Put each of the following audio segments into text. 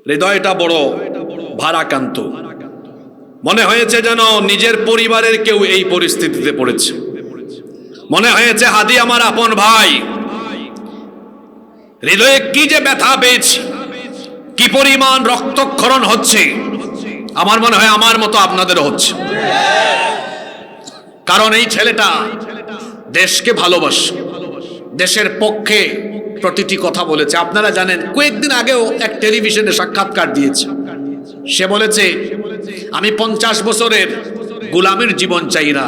হৃদয়টা বড় ভারাক্রান্ত। মনে হয়েছে যেন নিজের পরিবারের কেউ এই পরিস্থিতিতে পড়েছে। মনে হয়েছে হাদি আমার আপন ভাই। হৃদয়ে কি যে ব্যথা পেয়েছি, কি পরিমাণ রক্তক্ষরণ হচ্ছে, আমার মনে হয় আমার মতো আপনাদেরও হচ্ছে। কারণ এই ছেলেটা দেশকে ভালোবাসে, দেশের পক্ষে প্রতিটি কথা বলেছে। আপনারা জানেন, কয়েকদিন আগেও এক টেলিভিশনে সাক্ষাৎকার দিয়েছে। সে বলেছে, আমি 50 বছরের গোলামের জীবন চাই না,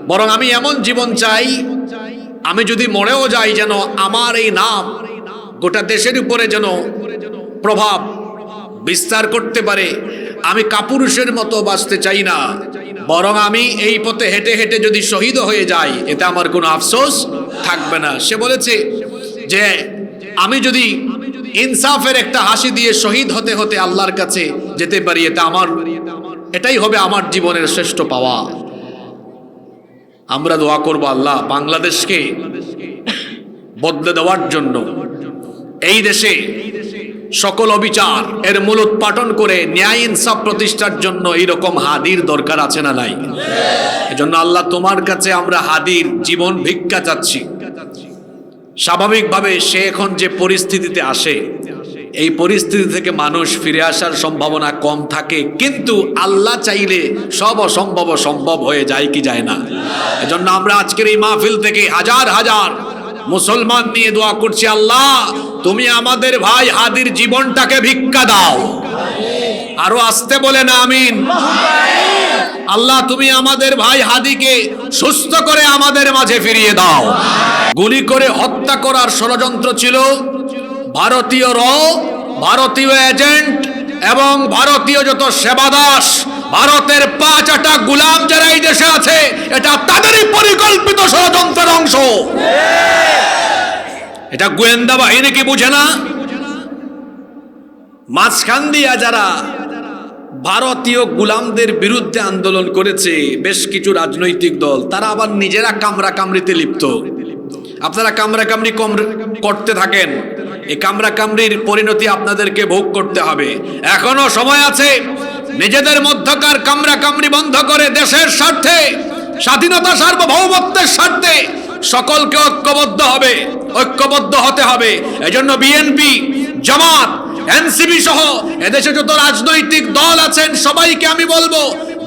বরং আমি এমন জীবন চাই, আমি যদি মরেও যাই যেন আমার এই নাম গোটা দেশের উপরে যেন প্রভাব বিস্তার করতে পারে। আমি কাপুরুষের মতো বাঁচতে চাই না, বরং আমি এই পথে হেঁটে হেঁটে যদি শহীদ হয়ে যাই, এতে আমার কোনো আফসোস থাকবে না। সে বলেছে যে আমি যদি ইনসাফের একটা হাসি দিয়ে শহীদ হতে হতে আল্লাহর কাছে যেতে পারি, এটাই হবে আমার জীবনের শ্রেষ্ঠ পাওয়া। আমরা দোয়া করব আল্লাহ বাংলাদেশকে বদলে দেওয়ার জন্য, এই দেশে সকল অবিচার এর মূলোৎপাটন করে ন্যায় ইনসাফ প্রতিষ্ঠার জন্য এইরকম হাদির দরকার আছে না নাই? এজন্য আল্লাহ তোমার কাছে আমরা হাদির জীবন ভিক্ষা চাচ্ছি। স্বাভাবিকভাবে সে এখন যে পরিস্থিতিতে আসে, এই পরিস্থিতি থেকে মানুষ ফিরে আসার সম্ভাবনা কম থাকে, কিন্তু আল্লাহ চাইলে সব অসম্ভব সম্ভব হয়ে যায় কি যায় না? এজন্য আমরা আজকের এই মাহফিল থেকে হাজার হাজার মুসলমান নিয়ে দোয়া করছি, আল্লাহ তুমি আমাদের ভাই হাদির জীবনটাকে ভিক্ষা দাও। আরো আসতে বলে না আমিন। আল্লাহ তুমি আমাদের ভাই হাদিকে সুস্থ করে আমাদের মাঝে ফিরিয়ে দাও। গুলি করে হত্যা করার ষড়যন্ত্র ছিল ভারতীয় ভারতীয় এজেন্ট এবং ভারতীয় যত সেবাদাস, ভারতের 5-8 গোলাম যারা এই দেশে আছে, এটা তাদেরই পরিকল্পিত ষড়যন্ত্রের অংশ। এটা গোয়েন্দা বাহিনী কি বুঝে না? মাঝখান দিয়া যারা ভারতীয় গোলামদের বিরুদ্ধে আন্দোলন করেছে বেশ কিছু রাজনৈতিক দল, তারা আবার নিজেরা কামরা কামড়িতে লিপ্ত। আপনারা কামরা কামড়ি করতে থাকেন, এই কামরা কামড়ির পরিণতি আপনাদেরকে ভোগ করতে হবে। এখনো সময় আছে, নিজেদের মধ্যকার কামরা কামড়ি বন্ধ করে দেশের স্বার্থে, স্বাধীনতা সার্বভৌমত্বের স্বার্থে সকলকে ঐক্যবদ্ধ হতে হবে। এজন্য বিএনপি, জামাত, এনসিপি সহ এদেশে যত রাজনৈতিক দল আছেন সবাইকে আমি বলবো,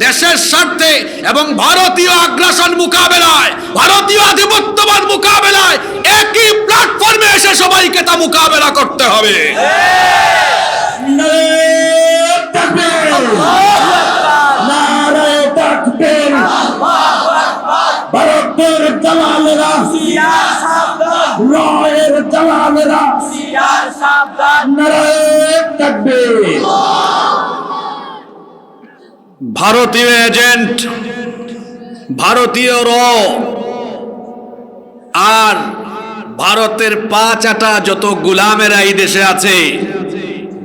দেশের স্বার্থে এবং ভারতীয় আগ্রাসন মোকাবেলায়, ভারতীয় আধিপত্যবাদ মোকাবেলায় একই প্ল্যাটফর্মে এসে সবাইকে তা মোকাবেলা করতে হবে। ভারতের দালালেরা রয়ের দালালেরা নারায়ে তাকবীর। ভারতীয় এজেন্ট, ভারতীয় আর ভারতের 5-8 যত গোলামেরা এই দেশে আছে,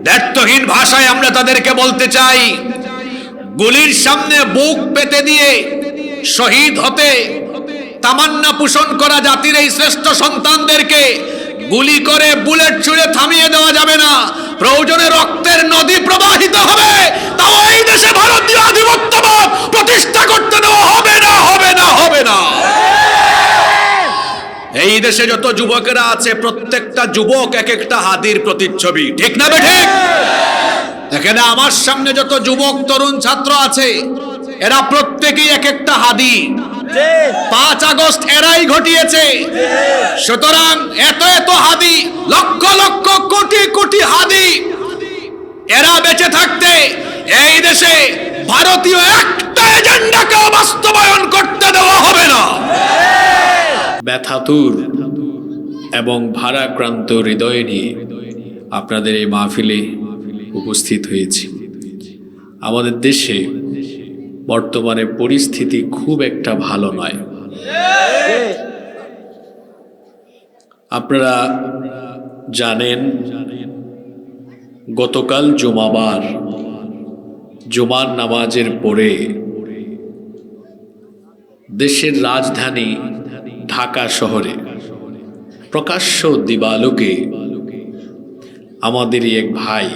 দায়িত্বহীন ভাষায় আমরা তাদেরকে বলতে চাই, গুলির সামনে বুক পেতে দিয়ে শহীদ হতে তামান্না পোষণ করা জাতির এই শ্রেষ্ঠ সন্তানদেরকে গুলি করে বুলেট ছুঁড়ে থামিয়ে দেওয়া যাবে না। প্রয়োজনে রক্তের নদী প্রবাহিত হবে, তাও এই দেশে ভারতীয় আধিপত্যবাদ প্রতিষ্ঠা করতে দেওয়া হবে না, হবে না, হবে না। এই দেশে যত যুবকেরা আছে, প্রত্যেকটা যুবক এক একটা হাদির প্রতিচ্ছবি, ঠিক না বেঠিক? এখানে আমার সামনে যত যুবক তরুণ ছাত্র আছে, এরা প্রত্যেকেই এক একটা হাদি। 5 আগস্ট এরাই ঘটিয়েছে। সুতরাং এত এত হাদি, লক্ষ লক্ষ কোটি কোটি হাদি, এরা বেঁচে থাকতে এই দেশে ভারতীয় একটা এজেন্ডাকে বাস্তবায়ন করতে দেওয়া হবে না। ব্যথাতুর এবং ভারাক্রান্ত হৃদয় নিয়ে আপনাদের এই মাহফিলে উপস্থিত হয়েছি। আমাদের দেশে বর্তমানে পরিস্থিতি খুব একটা ভালো নয়। আপনারা জানেন, গতকাল জুমাবার, জুমার নামাজের পরে দেশের রাজধানী ঢাকা শহরে প্রকাশ্য দিবালোকে আমাদেরই এক ভাই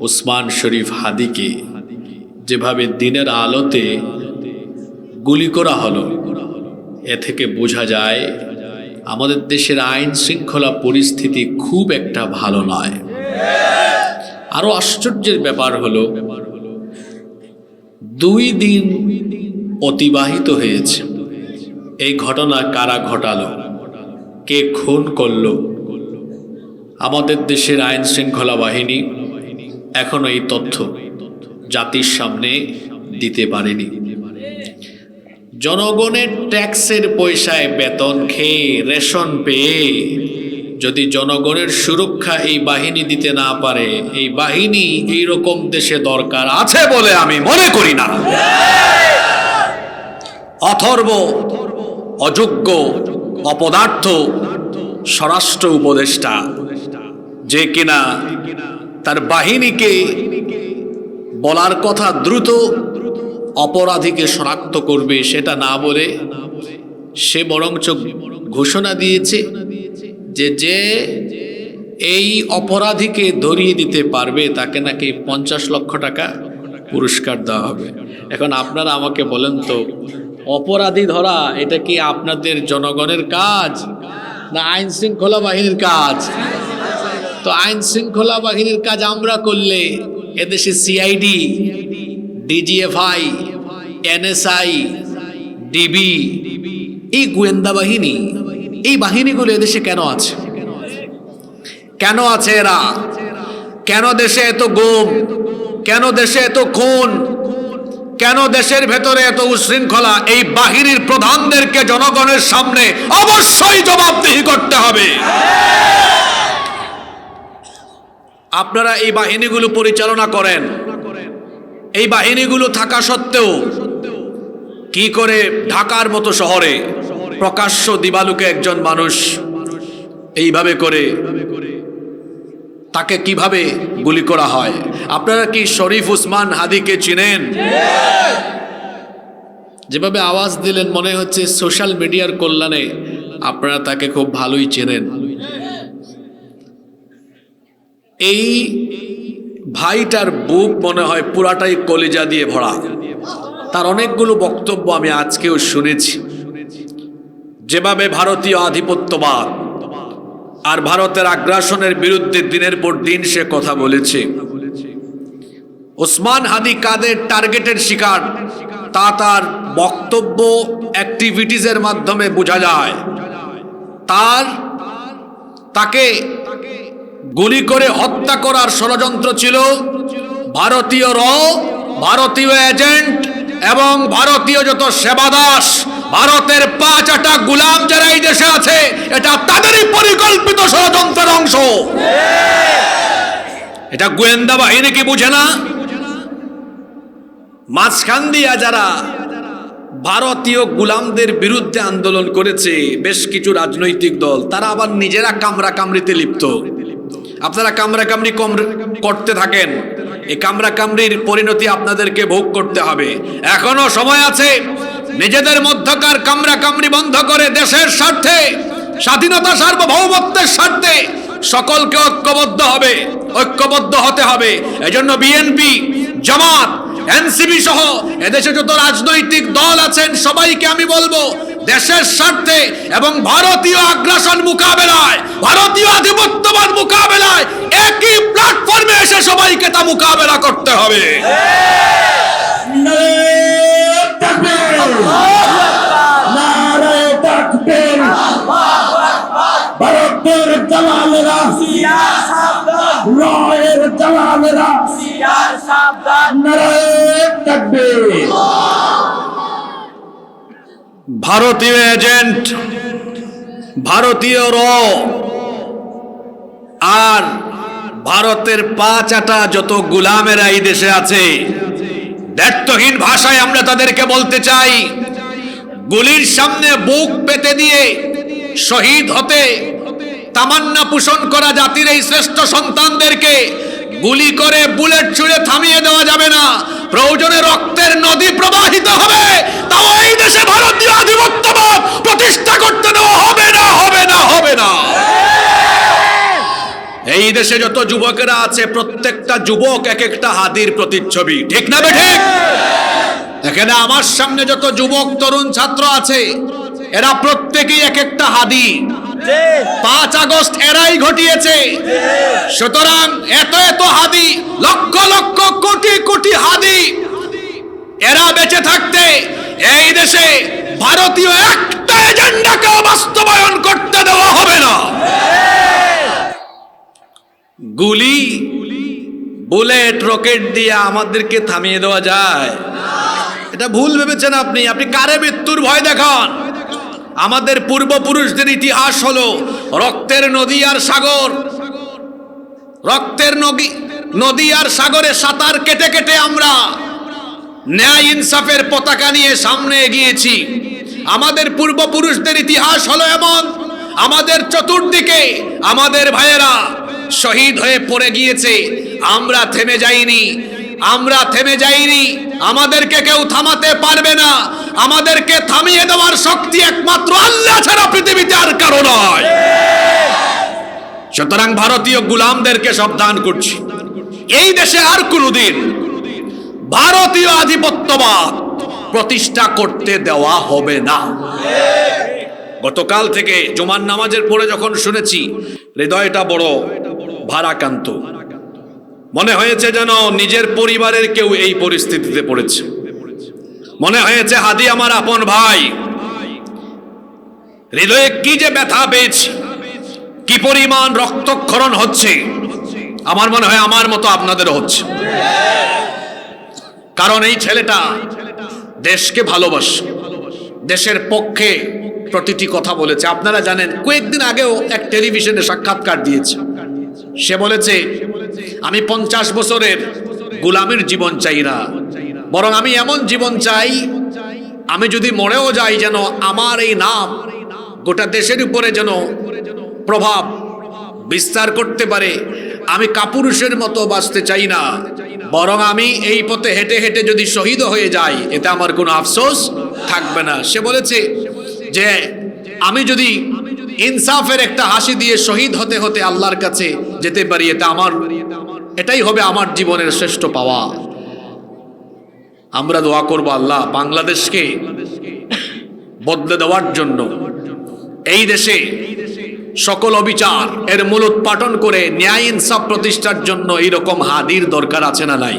ওসমান শরীফ হাদিকে যেভাবে দিনের আলোতে গুলি করা হলো, এ থেকে বোঝা যায় আমাদের দেশের আইন শৃঙ্খলা পরিস্থিতি খুব একটা ভালো নয়। আরো আশ্চর্যের ব্যাপার হলো 2 দিন অতিবাহিত হয়েছে, এই ঘটনা কারা ঘটালো, কে খুন করলো, আমাদের দেশের আইন শৃঙ্খলা বাহিনী এখনো এই তথ্য জাতির সামনে দিতে পারেনি। জনগণের ট্যাক্সের পয়সায় বেতন খেয়ে, রেশন পেয়ে যদি জনগণের সুরক্ষা এই বাহিনী দিতে না পারে, এই বাহিনী এইরকম দেশে দরকার আছে বলে আমি মনে করি না। অথর্ব, অযোগ্য, অপদার্থ স্বরাষ্ট্র উপদেষ্টা, যে কিনা তার বাহিনীকে বলার কথা দ্রুত অপরাধীকে শনাক্ত করবে, সেটা না বলে সে বরঞ্চ ঘোষণা দিয়েছে যে এই অপরাধীকে ধরিয়ে দিতে পারবে তাকে নাকি 50 লক্ষ টাকা পুরস্কার দেওয়া হবে। এখন আপনারা আমাকে বলেন তো, অপরাধী ধরা এটা কি আপনাদের জনগণের কাজ না আইন শৃঙ্খলা বাহিনীর কাজ? তো আইন শৃঙ্খলা বাহিনীর কাজ আমরা করলে এদেশে সিআইডি, ডিজিএফআই, এনএসআই, ডিবি, এই গোয়েন্দা বাহিনী, এই বাহিনীগুলো এদেশে কেন আছে? কেন আছে এরা? কেন দেশে এত গুম? কেন দেশে এত খুন? কেন দেশের ভেতরে এত উশৃঙ্খলা? এই বাহিনীর প্রধানদেরকে জনগণের সামনে অবশ্যই জবাবদিহি করতে হবে। আপনারা এই বাহিনীগুলো পরিচালনা করেন, এই বাহিনীগুলো থাকা সত্ত্বেও কি করে ঢাকার মতো শহরে প্রকাশ্য দিবালুকে একজন মানুষ এইভাবে করে তাকে কিভাবে গুলি করা হয়? আপনারা কি শরীফ ওসমান হাদিকে চিনেন? যেভাবে আওয়াজ দিলেন মনে হচ্ছে সোশ্যাল মিডিয়ার কল্যাণে আপনারা তাকে খুব ভালোই চেনেন। এই ভাইটার বুক মনে হয় পুরাটাই কলিজা দিয়ে ভরা। তার অনেকগুলো বক্তব্য আমি আজকেও শুনেছি, যেভাবে ভারতীয় আধিপত্যবাদ আর ভারতের আগ্রাসনের বিরুদ্ধে দিনের পর দিন সে কথা বলেছে। ওসমান হাদি কাদের টার্গেটের শিকার তা তার বক্তব্য, অ্যাক্টিভিটিজের মাধ্যমে বোঝা যায়। তাকে গুলি করে হত্যা করার ষড়যন্ত্র ছিল ভারতীয় ভারতীয় এজেন্ট এবং ভারতীয় যত সেবাদাস, ভারতের 5 গুলাম যারা এই দেশে আছে, এটা তাদেরই পরিকল্পিত ষড়যন্ত্রের অংশ। এটা গোয়েন্দা বাহিনী কি বুঝে না? মাঝখান দিয়া যারা ভারতীয় গুলামদের বিরুদ্ধে আন্দোলন করেছে বেশ কিছু রাজনৈতিক দল, তারা আবার নিজেরা কামরা কামড়িতে লিপ্ত। আপনারা কামরা কামড়ি করতে থাকেন, এই কামরা কামড়ির পরিণতি আপনাদেরকে ভোগ করতে হবে। এখনো সময় আছে, নিজেদের মধ্যকার কামরা কামড়ি বন্ধ করে দেশের স্বার্থে, স্বাধীনতা সার্বভৌমত্বের স্বার্থে সকলকে ঐক্যবদ্ধ হতে হবে। এজন্য বিএনপি, জামাত, এনসিপি সহ এদেশে যত রাজনৈতিক দল আছেন সবাইকে আমি বলবো, দেশের স্বার্থে এবং ভারতীয় আগ্রাসন মোকাবেলায়, ভারতীয় আধিপত্যবাদ মোকাবেলায় একই প্ল্যাটফর্মে এসে সবাইকে তা মোকাবেলা করতে হবে। ভারতের দালালেরা, রয়ের দালালেরা, নারায়ে তাকবীর। ভারতীয় এজেন্ট, ভারতীয় আর ভারতের 5 যত গুলামেরা এই দেশে আছে, দ্ব্যর্থহীন ভাষায় আমরা তাদেরকে বলতে চাই, গুলির সামনে বুক পেতে দিয়ে শহীদ হতে তামান্না পোষণ করা জাতির এই শ্রেষ্ঠ সন্তানদেরকে গুলি করে বুলেট ছুঁড়ে থামিয়ে দেওয়া যাবে না। প্রয়োজনে রক্তের নদী প্রবাহিত হবে, তাও এই দেশে ভারতীয় আধিপত্যবাদ প্রতিষ্ঠা করতে দেওয়া হবে না, হবে না, হবে না। এই দেশে যত যুবকেরা আছে প্রত্যেকটা যুবক এক একটা হাদির প্রতিচ্ছবি, ঠিক না বেঠিক? এখানে আমার সামনে যত যুবক তরুণ ছাত্র আছে এরা প্রত্যেকেই এক একটা হাদি। 5 আগস্ট এরাই ঘটিয়েছে। সুতরাং এত এত হাদি, লক্ষ লক্ষ কোটি কোটি হাদি, এরা বেঁচে থাকতে এই দেশে ভারতীয় একটা এজেন্ডাকে বাস্তবায়ন করতে দেওয়া হবে না। গুলি, বুলেট, রকেট দিয়ে আমাদেরকে থামিয়ে দেওয়া যায়? এটা ভুল ভেবেছেন আপনি। আপনি কারে মৃত্যুর ভয় দেখান? আমাদের পূর্বপুরুষদের ইতিহাস হলো রক্তের নদী আর সাগর। রক্তের নদী আর সাগরে সাঁতার কেটে কেটে আমরা ন্যায় ইনসাফের পতাকা নিয়ে সামনে এগিয়েছি। আমাদের পূর্বপুরুষদের ইতিহাস হলো এমন, আমাদের চতুর্দিকে আমাদের ভাইয়েরা শহীদ হয়ে পড়ে গিয়েছে। আমরা থেমে যাইনি, আমরা থেমে যাইনি। আমাদেরকে কেউ থামাতে পারবে না। আমাদেরকে থামিয়ে দেওয়ার শক্তি একমাত্র আল্লাহ ছাড়া পৃথিবীতে আর কারো নয়। সুতরাং ভারতীয় গোলামদেরকে সাবধান করছি, এই দেশে আর কোনোদিন ভারতীয় আধিপত্যবাদ প্রতিষ্ঠা করতে দেওয়া হবে না। গতকাল থেকে জুমার নামাজের পরে যখন শুনেছি, হৃদয়টা বড় ভারাক্রান্ত। মনে হয়েছে যেন নিজের পরিবারের কেউ এই পরিস্থিতিতে পড়েছে। মনে হয়েছে হাদি আমার আপন ভাই। হৃদয়ে কি যে ব্যথা পেয়েছি, কি পরিমাণ রক্তক্ষরণ হচ্ছে। আমার মনে হয় আমার মতো আপনাদেরও হচ্ছে। কারণ এই ছেলেটা দেশকে ভালোবাসে, দেশের পক্ষে প্রতিটি কথা বলেছে। আপনারা জানেন, কয়েকদিন আগেও এক টেলিভিশনে সাক্ষাৎকার দিয়েছে। সে বলেছে, আমি 50 বছরের গোলামের জীবন চাই না, বরং আমি এমন জীবন চাই, আমি যদি মরেও যাই যেন আমার এই নাম গোটা দেশের উপরে যেন প্রভাব বিস্তার করতে পারে। আমি কাপুরুষের মতো বাঁচতে চাই না, বরং আমি এই পথে হেঁটে হেঁটে যদি শহীদ হয়ে যাই এতে আমার কোনো আফসোস থাকবে না। সে বলেছে যে আমি যদি ইনসাফের একটা হাসি দিয়ে শহীদ হতে হতে আল্লাহর কাছে যেতে পারি, এটাই হবে আমার জীবনের শ্রেষ্ঠ পাওয়া। আমরা দোয়া করব আল্লাহ বাংলাদেশকে বদলে দেওয়ার জন্য। এই দেশে সকল অবিচার এর মূলোৎপাটন করে ন্যায় ইনসাফ প্রতিষ্ঠার জন্য এইরকম হাদির দরকার আছে না নাই?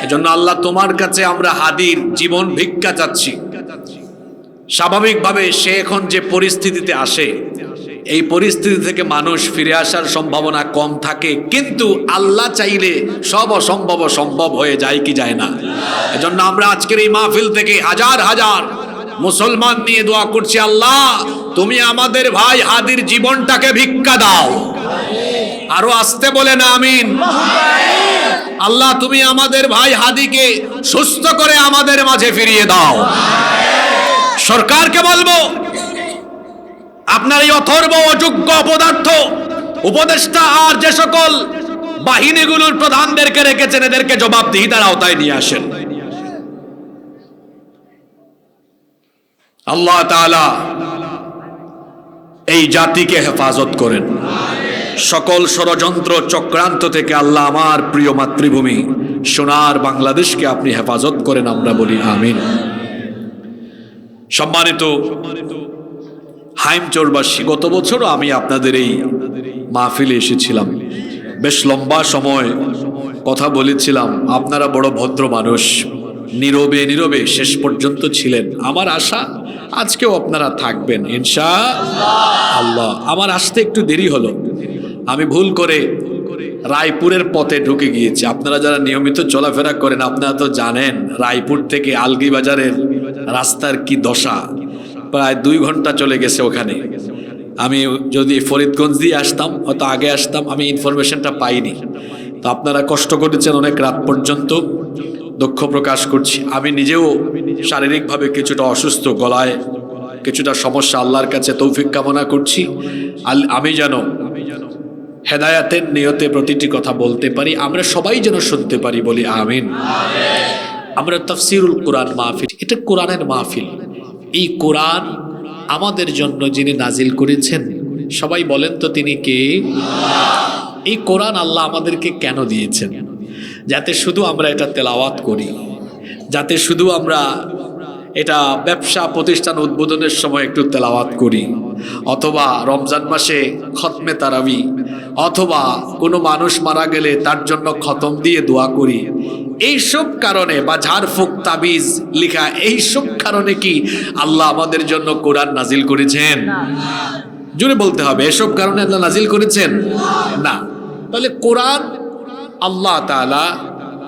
এজন্য আল্লাহ তোমার কাছে আমরা হাদির জীবন ভিক্ষা চাচ্ছি। স্বাভাবিকভাবে সে এখন যে পরিস্থিতিতে আসে, এই পরিস্থিতি থেকে মানুষ ফিরে আসার সম্ভাবনা কম থাকে, কিন্তু আল্লাহ চাইলে সব অসম্ভব সম্ভব হয়ে যায় কি যায় না? এজন্য আমরা আজকের এই মাহফিল থেকে হাজার হাজার মুসলমান নিয়ে দোয়া করছি, আল্লাহ তুমি আমাদের ভাই হাদির জীবনটাকে ভিক্ষা দাও। আরো আসতে বলে না আমিন। আল্লাহ তুমি আমাদের ভাই হাদিকে সুস্থ করে আমাদের মাঝে ফিরিয়ে দাও। সরকারকে বলবো, আপনার এই অথর্ব অযোগ্য অপদার্থ উপদেষ্টা আর যে সকল বাহিনীগুলোর প্রধানদেরকে রেখেছেন, এদেরকে জবাবদিহিতার আওতায় নিয়ে আসেন। আল্লাহ তাআলা এই জাতিকে হেফাজত করেন সকল ষড়যন্ত্র চক্রান্ত থেকে। আল্লাহ আমার প্রিয় মাতৃভূমি সোনার বাংলাদেশকে আপনি হেফাজত করেন, আমরা বলি আমিন। সম্মানিত হাইমচরবাসী, গত বছরও আমি আপনাদের এই মাহফিলে এসেছিলাম, বেশ লম্বা সময় কথা বলেছিলাম। আপনারা বড় ভদ্র মানুষ, নীরবে নীরবে শেষ পর্যন্ত ছিলেন। আমার আশা আজকেও আপনারা থাকবেন ইনশাআল্লাহ। আমার আসতে একটু দেরি হলো, আমি ভুল করে রায়পুরের পথে ঢুকে গিয়েছি। আপনারা যারা নিয়মিত চলাফেরা করেন আপনারা তো জানেন রায়পুর থেকে আলগি বাজারের রাস্তার কি দশা। প্রায় 2 ঘন্টা চলে গেছে ওখানে। আমি যদি ফরিদগঞ্জ দিয়ে আসতাম, হয়তো আগে আসতাম, আমি ইনফরমেশনটা পাইনি। তো আপনারা কষ্ট করেছেন অনেক রাত পর্যন্ত, দুঃখ প্রকাশ করছি। আমি নিজেও শারীরিকভাবে কিছুটা অসুস্থ, গলায় কিছুটা সমস্যা। আল্লাহর কাছে তৌফিক কামনা করছি আমি যেন হেদায়াতের নিয়তে প্রতিটি কথা বলতে পারি, আমরা সবাই যেন শুনতে পারি, বলি আমিন। আমরা তাফসিরুল কোরআন মাহফিল, এটা কোরআনের মাহফিল। এই কোরআন আমাদের জন্য যিনি নাজিল করেছেন, সবাই বলেন তো তিনি কে? এই কোরআন আল্লাহ আমাদেরকে কেন দিয়েছেন? যাতে শুধু আমরা এটা তেলাওয়াত করি, যাতে শুধু আমরা এটা ব্যবসা প্রতিষ্ঠান উদ্বোধনের সময় একটু তেলাওয়াত করি, অথবা রমজান মাসে খতমে তারাবি, অথবা কোনো মানুষ মারা গেলে তার জন্য খতম দিয়ে দোয়া করি। এইসব কারণে বা ঝাড়ফুঁক তাবিজ লিখা এইসব কারণে কি আল্লাহ আমাদের জন্য কোরআন নাজিল করেছেন? জোরে বলতে হবে, এসব কারণে আল্লাহ নাজিল করেছেন না। তাহলে কোরআন আল্লাহ তাআলা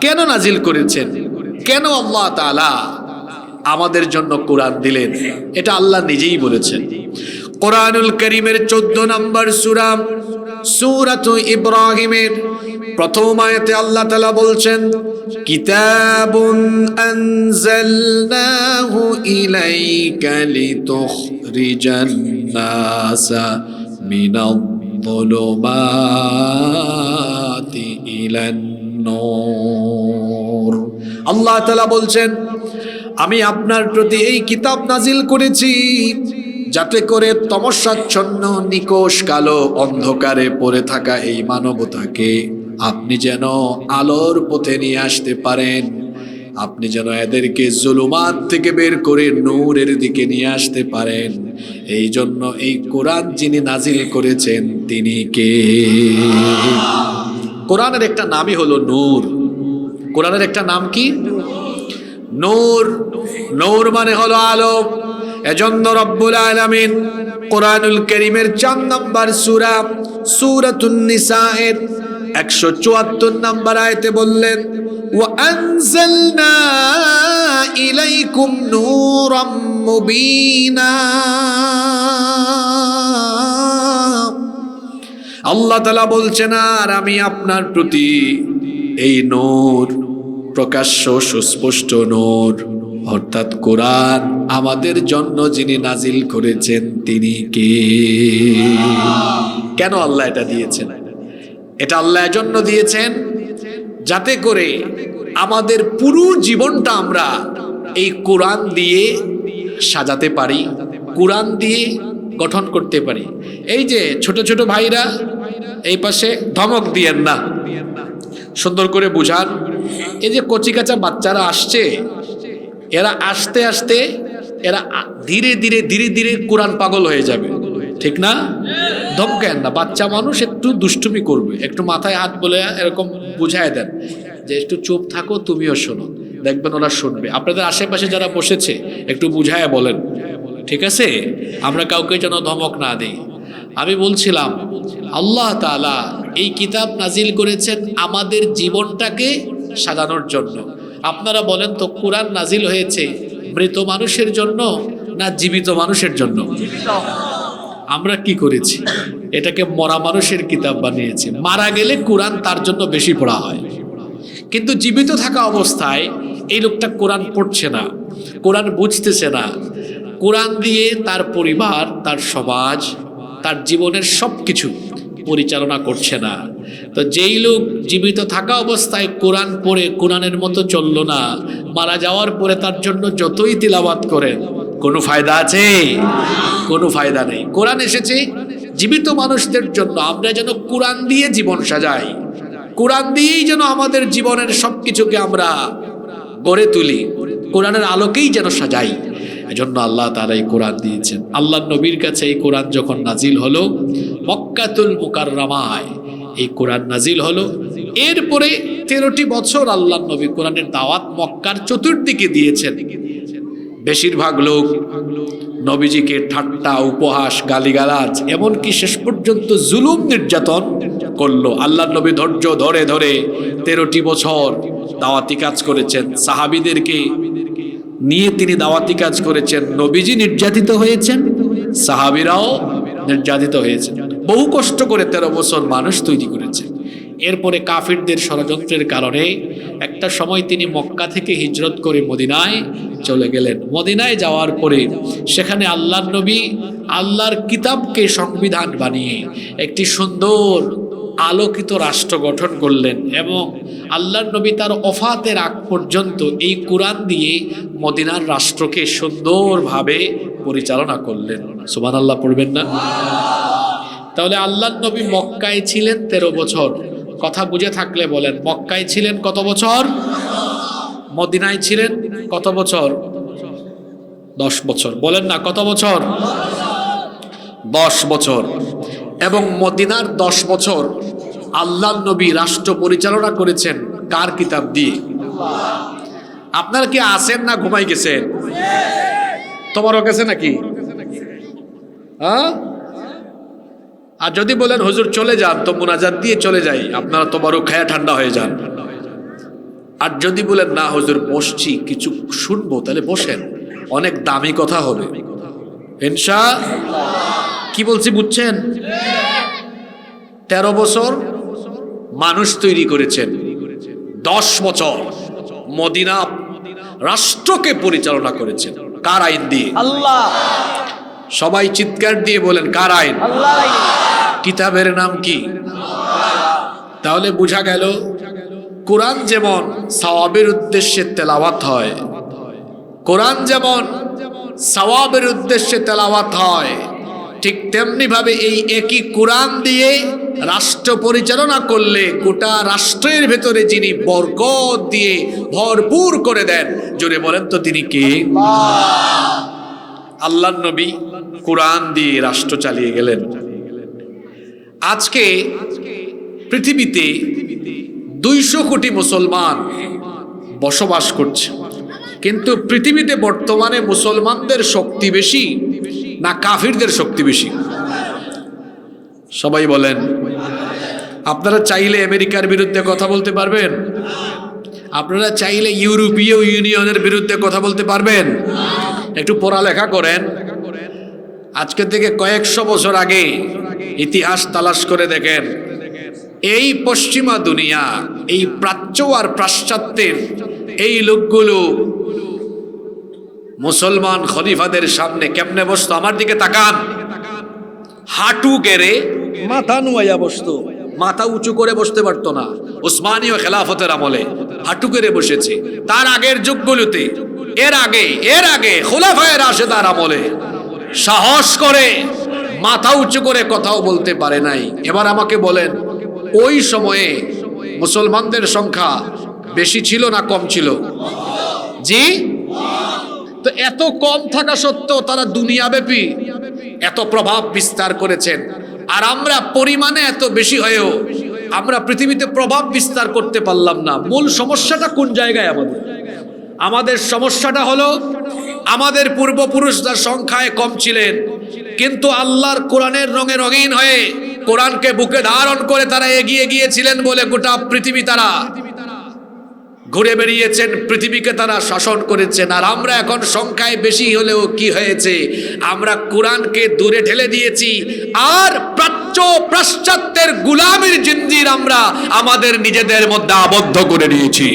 কেন নাজিল করেছেন? কেন আল্লাহ তাআলা আমাদের জন্য কোরআন দিলেন? এটা আল্লাহ নিজেই বলেছেন। কোরআনুল কারীমের 14 নম্বর সূরা সূরাতু ইব্রাহিমের প্রথম আয়াতে আল্লাহ তাআলা বলছেন, কিতাবুন আনজালনাহু ইলাইকা লিতুখরিজান নাসা মিনায-যুলুমাতি ইলান-নূর। আল্লাহ তাআলা বলছেন, আমি আপনার প্রতি এই কিতাব নাজিল করেছি যাতে করে তমসাচ্ছন্ন নিকোষ কালো অন্ধকারে পড়ে থাকা এই মানবতাকে আপনি যেন আলোর পথে নিয়ে আসতে পারেন, আপনি যেন এদেরকে জুলুমাত থেকে বের করে নূরের দিকে নিয়ে আসতে পারেন। এই জন্য এই কোরআন যিনি নাজিল করেছেন তিনি কে? কোরআনের একটা নামই হলো নূর। কোরআনের একটা নাম কি? নূর। নূর মানে হলো আলো। এজন্য রব্বুল আলামিন কোরআনুল কারীমের 4 নম্বর সূরা সূরাতুন নিসায়ের 174 নম্বর আয়াতে বললেন, ওয়া আনজালনা ইলাইকুম নূরাম মুবিনা। আল্লাহ তাআলা বলছেন, আর আমি আপনার প্রতি এই নূর, প্রকাশ্য সুস্পষ্ট নূর অর্থাৎ কোরআন আমাদের জন্য যিনি নাজিল করেছেন তিনি কে? কেন আল্লাহ এটা দিয়েছেন? এটা আল্লাহ এজন্য দিয়েছেন যাতে করে আমাদের পুরো জীবনটা আমরা এই কোরআন দিয়ে সাজাতে পারি, কোরআন দিয়ে গঠন করতে পারি। এই যে ছোট ছোট ভাইরা এই পাশে ধমক দিয়েন না, সুন্দর করে বুঝান। এই যে কচিকাচা বাচ্চারা আসছে, এরা আস্তে আস্তে এরা ধীরে ধীরে ধীরে ধীরে কোরআন পাগল হয়ে যাবে, ঠিক না? ধমকেন না, বাচ্চা মানুষ একটু দুষ্টুমি করবে, একটু মাথায় হাত বলে এরকম বুঝায় দেন যে একটু চুপ থাকো, তুমিও শোনো, দেখবেন ওরা শুনবে। আপনাদের আশেপাশে যারা বসেছে একটু বুঝায় বলেন, ঠিক আছে? আমরা কাউকে যেন ধমক না দেই। আমি বলছিলাম আল্লাহ তাআলা এই কিতাব নাজিল করেছেন আমাদের জীবনটাকে সাজানোর জন্য। আপনারা বলেন তো, কোরআন নাজিল হয়েছে মৃত মানুষের জন্য না জীবিত মানুষের জন্য? আমরা কি করেছি? এটাকে মরা মানুষের কিতাব বানিয়েছি। মারা গেলে কোরআন তার জন্য বেশি পড়া হয়, কিন্তু জীবিত থাকা অবস্থায় এই লোকটা কোরআন পড়ছে না, কোরআন বুঝতেছে না, কোরআন দিয়ে তার পরিবার, তার সমাজ, তার জীবনের সব কিছু পরিচালনা করছে না। তো যেই লোক জীবিত থাকা অবস্থায় কোরআন পড়ে কোরআনের মতো চললো না, মারা যাওয়ার পরে তার জন্য যতই তিলাওয়াত করেন কোনো ফায়দা আছে? কোনো ফায়দা নেই। কোরআন এসেছে জীবিত মানুষদের জন্য, আমরা যেন কোরআন দিয়ে জীবন সাজাই, কোরআন দিয়েই যেন আমাদের জীবনের সব কিছুকে আমরা গড়ে তুলি, কোরআনের আলোকেই যেন সাজাই। এজন্য আল্লাহ তাআলা এই কোরআন দিয়েছেন। আল্লাহর নবীর কাছে এই কোরআন যখন নাজিল হলো, মক্কাতুল মুকাররমায় এই কোরআন নাজিল হলো। এরপরে 13টি বছর আল্লাহর নবী কোরআনের দাওয়াত মক্কার চতুর্দিকে দিয়েছেন। বেশিরভাগ লোক নবীজিকে ঠাট্টা, উপহাস, গালিগালাজ, এমনকি শেষ পর্যন্ত জুলুম নির্যাতন করলো। আল্লাহর নবী ধৈর্য ধরে ধরে 13টি বছর দাওয়াতি কাজ করেছেন, সাহাবীদেরকে নিয়ে তিনি দাওয়াতি কাজ করেছেন। নবীজি নির্যাতিত হয়েছেন, সাহাবীরাও নির্যাতিত হয়েছেন। বহু কষ্ট করে 13 বছর মানুষ তৈরি করেছেন। এরপরে কাফিরদের ষড়যন্ত্রের কারণে একটা সময় তিনি মক্কা থেকে হিজরত করে মদিনায় চলে গেলেন। মদিনায় যাওয়ার পরে সেখানে আল্লাহর নবী আল্লাহর কিতাবকে সংবিধান বানিয়ে একটি সুন্দর আলোকিত রাষ্ট্র গঠন করলেন এবং আল্লাহর নবী তার ওফাতের আগ পর্যন্ত এই কোরআন দিয়ে মদিনার রাষ্ট্রকে সুন্দরভাবে পরিচালনা করলেন। সুবহানাল্লাহ পড়বেন না? তাহলে আল্লাহর নবী মক্কায় ছিলেন 13 বছর। কথা বুঝে থাকলে বলেন, মক্কায় ছিলেন কত বছর? মদিনায় ছিলেন কত বছর? 10 বছর। বলেন না কত বছর? 10 বছর। এবং মদিনার 10 বছর আল্লাহর নবী রাষ্ট্র পরিচালনা করেছেন কার কিতাব দিয়ে? আপনারা কি আছেন না ঘুমাই গেছেন? তোমারও গেছে নাকি? হ্যাঁ? আর যদি বলেন হুজুর চলে যান, তো মুনাজাত দিয়ে চলে যাই, আপনারা তোমারও খায়া ঠান্ডা হয়ে যান। আর যদি বলেন না হুজুর বসছি কিছু শুনবো, তাহলে বসেন, অনেক দামি কথা হবে ইনশাআল্লাহ। কি বলছি বুঝছেন? 13 বছর মানুষ তৈরি করেছেন, 10 বছর মদিনা রাষ্ট্রকে পরিচালনা করেছেন কার আইন দিয়ে? আল্লাহ। সবাই চিৎকার দিয়ে বলেন কার আইন? আল্লাহ। কিতাবের নাম কি? তাহলে বোঝা গেল কোরআন যেমন সওয়াবের উদ্দেশ্যে তেলাওয়াত হয়, কোরআন যেমন সওয়াবের উদ্দেশ্যে তেলাওয়াত হয়, ঠিক তেমনি ভাবে এই একই কোরআন দিয়ে রাষ্ট্র পরিচালনা করলে গোটা রাষ্ট্রের ভেতরে যিনি বরকত দিয়ে ভরপুর করে দেন, জোরে বলেন তো তিনি কে? আল্লাহর নবী কোরআন দিয়ে রাষ্ট্র চালিয়ে গেলেন। আজকে পৃথিবীতে 200 কোটি মুসলমান বসবাস করছে, কিন্তু পৃথিবীতে বর্তমানে মুসলমানদের শক্তি বেশি না কাফিরদের শক্তি বেশি? সবাই বলেন। আপনারা চাইলে আমেরিকার বিরুদ্ধে কথা বলতে পারবেন? আপনারা চাইলে ইউরোপীয় ইউনিয়নের বিরুদ্ধে কথা বলতে পারবেন? একটু পড়ালেখা করেন। আজকে থেকে কয়েকশো বছর আগে ইতিহাস তালাশ করে দেখেন, এই পশ্চিমা দুনিয়া, এই প্রাচ্য আর পাশ্চাত্যের এই লোকগুলো মুসলমান খলিফাদের সামনে কেমনে বসতো? আমার দিকে তাকান। হাঁটু গেড়ে মাথা নুয়াইয়া বসতো, মাথা উঁচু করে বসতে পারতো না। উসমানীয় খেলাফতের আমলে হাঁটু গেড়ে বসেছে। তার আগের যুগগুলোতে, এর আগে খোলাফায়ে রাশেদার আমলে সাহস করে মাথা উঁচু করে কথাও বলতে পারে নাই। এবার আমাকে বলেন, ওই সময়ে মুসলমানদের সংখ্যা বেশি ছিল না কম ছিল? জি। তো এত কম থাকা সত্ত্বেও তারা দুনিয়াব্যাপী এত প্রভাব বিস্তার করেছেন। আর আমরা পরিমাণে এত বেশি হয়েও আমরা পৃথিবীতে প্রভাব বিস্তার করতে পারলাম না। মূল সমস্যাটা কোন জায়গায়? আমাদের সমস্যাটা হলো আমাদের পূর্বপুরুষরা সংখ্যায় কম ছিলেন, কিন্তু আল্লাহর কোরআনের রঙে রঙিন হয়ে কোরআনকে বুকে ধারণ করে তারা এগিয়ে গিয়েছিলেন বলে গোটা পৃথিবী তারা ঘুরে বেরিয়েছেন, পৃথিবীকে তারা শাসন করেছেন। আর আমরা এখন সংখ্যায় বেশি হলেও কি হয়েছে? আমরা কোরআনকে দূরে ঠেলে দিয়েছি, আর প্রাচ্য পাশ্চাত্যের গোলামীর জিঞ্জির আমরা আমাদের নিজেদের মধ্যে আবদ্ধ করে নিয়েছি।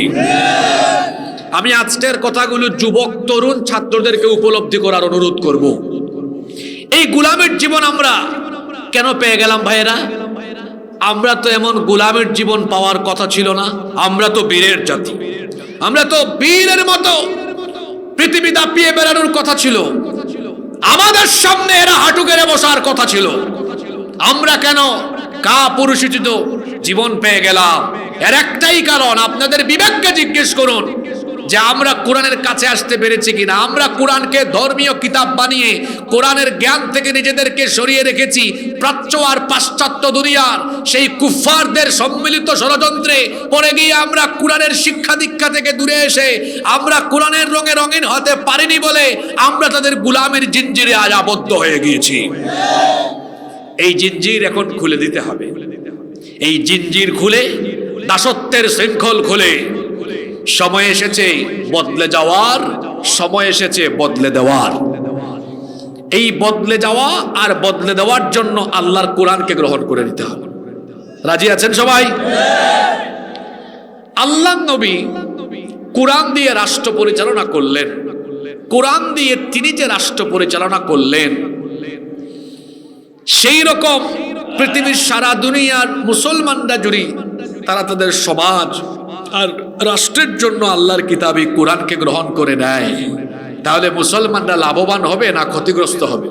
আমি আজকের কথাগুলো যুবক তরুণ ছাত্রদেরকে উপলব্ধি করার অনুরোধ করব। এই গোলামের জীবন আমরা কেন পেয়ে গেলাম ভাইয়েরা? আমরা তো এমন গোলামের জীবন পাওয়ার কথা ছিল না। আমরা তো বীরের জাতি, আমরা তো বীরের মতো পৃথিবী দাপিয়ে বেড়ানোর কথা ছিল। আমাদের সামনে এরা হাঁটু গেড়ে বসার কথা ছিল। আমরা কেন কাপুরুষোচিত জীবন পেয়ে গেলাম? এর একটাই কারণ, আপনাদের বিবেককে জিজ্ঞেস করুন যে আমরা কোরআনের কাছে আসতে পেরেছি কিনা। আমরা কোরআনকে ধর্মীয় কিতাব বানিয়ে কোরআনের জ্ঞান থেকে নিজেদেরকে সরিয়ে রেখেছি প্রাচ্য আর পাশ্চাত্য দুনিয়ার সেই কুফফারদের সম্মিলিত ষড়যন্ত্রে পড়ে গিয়ে আমরা কোরআনের শিক্ষা দীক্ষা থেকে দূরে এসে আমরা কোরআনের রঙে রঙিন হতে পারিনি বলে আমরা তাদের গোলামের জিঞ্জিরে আজ আবদ্ধ হয়ে গিয়েছি। এই জিঞ্জির এখন খুলে দিতে হবে। এই জিঞ্জির খুলে, দাসত্বের শৃঙ্খল খুলে সময় এসেছে বদলে যাওয়ার, সময় এসেছে বদলে দেওয়ার। এই বদলে যাওয়া আর বদলে দেওয়ার জন্য আল্লাহর কোরআনকে গ্রহণ করে নিতে হবে। রাজি আছেন সবাই? আল্লাহর নবী কোরআন দিয়ে রাষ্ট্র পরিচালনা করলেন। কোরআন দিয়ে তিনি যে রাষ্ট্র পরিচালনা করলেন, সেই রকম পৃথিবীর সারা দুনিয়ার মুসলমানরা জুড়ে তারা তাদের সমাজ আর রাষ্ট্রের জন্য আল্লাহর কিতাবী কোরআনকে গ্রহণ করে নেয়, তাহলে মুসলমানরা লাভবান হবে না ক্ষতিগ্রস্ত হবে?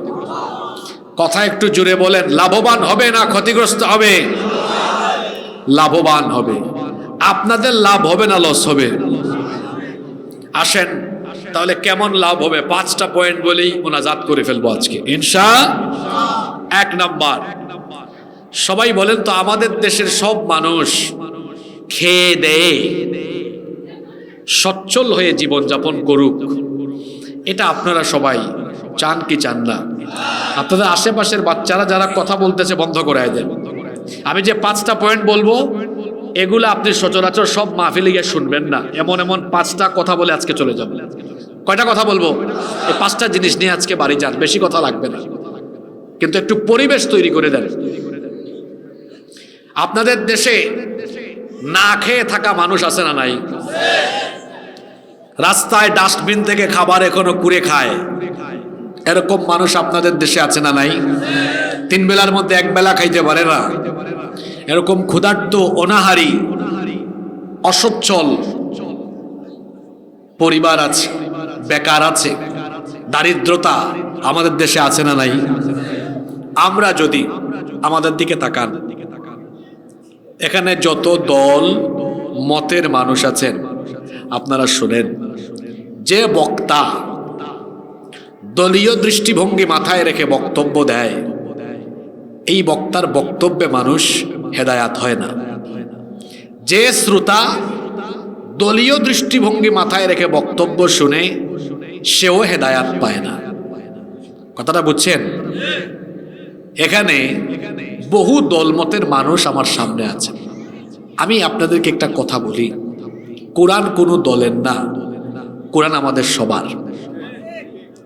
কথা একটু জুড়ে বলেন, লাভবান হবে না ক্ষতিগ্রস্ত হবে? লাভবান হবে। আপনাদের লাভ হবে না লস হবে? আসেন তাহলে কেমন লাভ হবে 5টা পয়েন্ট বলেই মোনাজাত করে ফেলবো আজকে ইনশাআল্লাহ। 1 নাম্বার, সবাই বলেন তো আমাদের দেশের সব মানুষ খেয়ে দেয়ে সচ্ছল হয়ে জীবনযাপন করুক, এটা আপনারা সবাই চান কি চান না? আপনাদের আশেপাশের বাচ্চারা যারা কথা বলতেছে বন্ধ করায় দেন। আমি যে 5টা পয়েন্ট বলবো এগুলো আপনি সচরাচর সব মাহফিলে গিয়ে শুনবেন না। এমন এমন 5টা কথা বলে আজকে চলে যাব। কয়টা কথা বলবো? এই 5টা জিনিস নিয়ে আজকে বাড়ি যান, বেশি কথা লাগবে না, কিন্তু একটু পরিবেশ তৈরি করে দেন। আপনাদের দেশে না খেয়ে থাকা মানুষ আছে না নাই? রাস্তায় ডাস্টবিন থেকে খাবার এখনো কুড়ে খায়, এরকম মানুষ আপনাদের দেশে আছে না নাই? 3 বেলার মধ্যে 1 বেলা খাইতে পারে না, এরকম ক্ষুধার্ত, অনাহারী, অসচ্ছল পরিবার আছে, বেকার আছে, দারিদ্রতা আমাদের দেশে আছে না নাই? আমরা যদি আমাদের দিকে তাকান, এখানে যত দল মতের মানুষ আছেন আপনারা শুনেন, যে বক্তা দলীয় দৃষ্টিভঙ্গি মাথায় রেখে বক্তব্য দেয়, এই বক্তার বক্তব্যে মানুষ হেদায়াত হয় না। যে শ্রোতা দলীয় দৃষ্টিভঙ্গি মাথায় রেখে বক্তব্য শুনে সেও হেদায়াত পায় না। কথাটা বুঝছেন? এখানে বহু দলমতের মানুষ আমার সামনে আছে। আমি আপনাদেরকে একটা কথা বলি, কোরআন কোনো দলের না, কোরআন আমাদের সবার।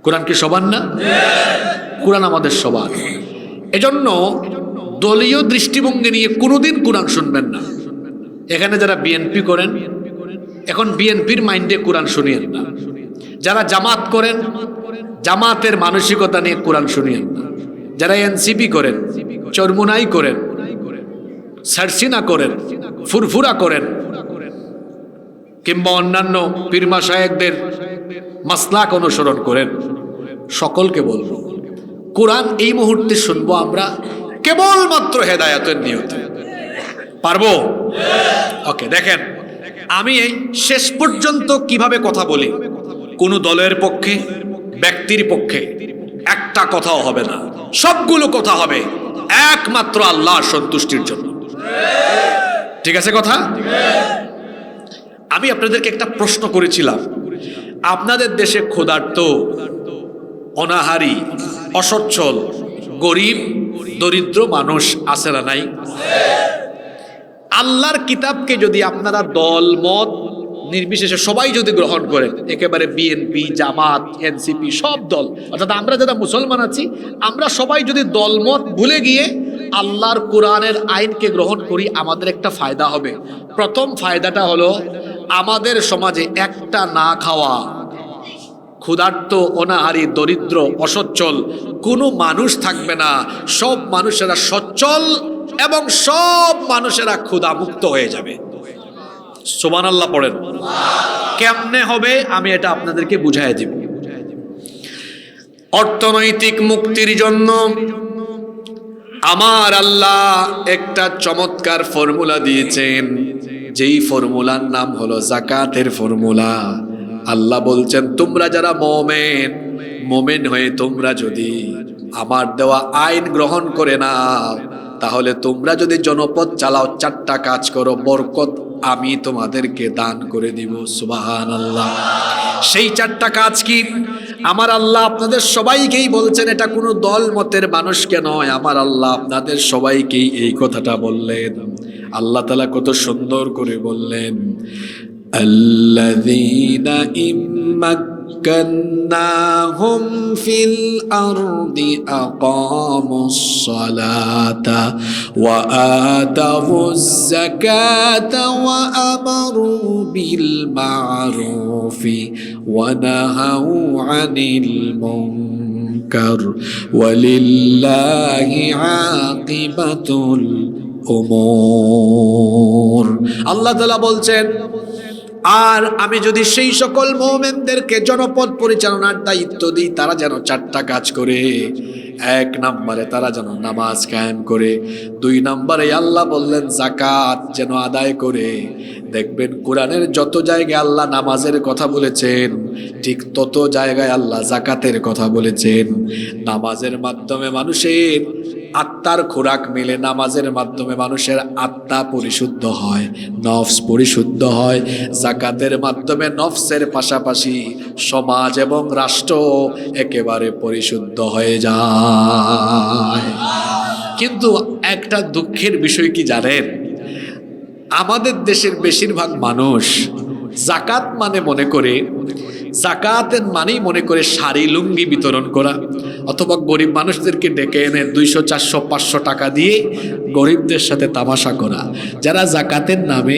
কোরআন কি সবার না? কোরআন আমাদের সবার। এজন্য দলীয় দৃষ্টিভঙ্গি নিয়ে কোনোদিন কোরআন শুনবেন না। এখানে যারা বিএনপি করেন, এখন বিএনপির মাইন্ডে কোরআন শুনিয়েন না। যারা জামাত করেন, জামাতের মানসিকতা নিয়ে কোরআন শুনিয়েন না। যারা এনসিপি করেন, চরমুনাই করেন, সারসিনা করেন, ফুরফুরা করেন, কিংবা অন্যান্য পীরমা শায়েখদের মাসলাক অনুসরণ করেন, সকলকে বলবো কোরআন এই মুহূর্তে শুনবো আমরা কেবলমাত্র হেদায়াতের নিয়তে। পারবো? ওকে, দেখেন আমি এই শেষ পর্যন্ত কিভাবে কথা বলি, কোন দলের পক্ষে, ব্যক্তির পক্ষে একটা কথাও হবে না, সবগুলো কথা হবে একমাত্র আল্লাহর সন্তুষ্টির জন্য। ঠিক আছে কথা? আমি আপনাদেরকে একটা প্রশ্ন করেছিলাম, আপনাদের দেশে ক্ষুধার্ত, অনাহারী, অসচ্ছল, গরিব, দরিদ্র মানুষ আছে না নাই? আল্লাহর কিতাবকে যদি আপনারা দল মত নির্বিশেষে সবাই যদি গ্রহণ করেন, একেবারে বিএনপি, জামাত, এনসিপি সব দল, অর্থাৎ আমরা যারা মুসলমান আছি আমরা সবাই যদি দলমত ভুলে গিয়ে আল্লাহর কোরআনের আইনকে গ্রহণ করি, আমাদের একটা ফায়দা হবে। প্রথম ফায়দাটা হলো আমাদের সমাজে একটা না খাওয়া, ক্ষুধার্ত, অনাহারী, দরিদ্র, অসচ্ছল কোনো মানুষ থাকবে না। সব মানুষেরা সচ্ছল এবং সব মানুষেরা ক্ষুধামুক্ত হয়ে যাবে। সুবহানাল্লাহ পড়েন। কেমনে হবে আমি এটা আপনাদেরকে বুঝাই দিব। অর্থনৈতিক মুক্তির জন্য আমার আল্লাহ একটা চমৎকার ফর্মুলা দিয়েছেন, যেই ফর্মুলার নাম হলো যাকাতের ফর্মুলা। আল্লাহ বলছেন, তোমরা যারা মোমেন হয়ে তোমরা যদি আমার দেওয়া আইন গ্রহণ করে নাও, তাহলে তোমরা যদি জনপদ চালাও, 4টা কাজ করো, বরকত আমি তোমাদেরকে দান করে দিব। সুবহানাল্লাহ। সেই 4টা কাজ কি? আমার আল্লাহ আপনাদের সবাইকেই বলছেন, এটা কোনো দল মতের মানুষকে নয়, আমার আল্লাহ আপনাদের সবাইকেই এই কথাটা বললেন। আল্লাহ তাআলা কত সুন্দর করে বললেন, আল্লাযীনা ইম্মাক্কান্নাহুম ফিল আরদি আকামুস সালাতা ওয়া আতাউয যাকাতা ওয়া আমারু বিল মা'রুফি ওয়া নাহাউ আনিল মুনকার ওয়ালিল্লাহি আকিবাতুল উমুর। আল্লাহ তাআলা বলছেন, আর আমি যদি সেই সকল মুমিনদেরকে জনপদ পরিচালনার দায়িত্ব দিই, তারা যেন 4টা কাজ করে। 1 নম্বরে তারা যেন নামাজ কায়েম করে। 2 নম্বরে আল্লাহ বললেন যাকাত যেন আদায় করে। দেখবেন কোরআনের যত জায়গায় আল্লাহ নামাজের কথা বলেছেন, ঠিক তত জায়গায় আল্লাহ যাকাতের কথা বলেছেন। নামাজের মাধ্যমে মানুষের আত্মার খোরাক মিলে, নামাজের মাধ্যমে মানুষের আত্মা পরিশুদ্ধ হয়, নফস পরিশুদ্ধ হয়। যাকাতের মাধ্যমে নফসের পাশাপাশি সমাজ এবং রাষ্ট্র একেবারে পরিশুদ্ধ হয়ে যায়। কিন্তু একটা দুঃখের বিষয় কি জানেন, আমাদের দেশের বেশিরভাগ মানুষ যাকাত মানে মনে করে, যাকাতের মানেই মনে করে শাড়ি লুঙ্গি বিতরণ করা, অথবা গরিব মানুষদেরকে ডেকে এনে 200 400 500 টাকা দিয়ে গরিবদের সাথে তামাশা করা। যারা যাকাতের নামে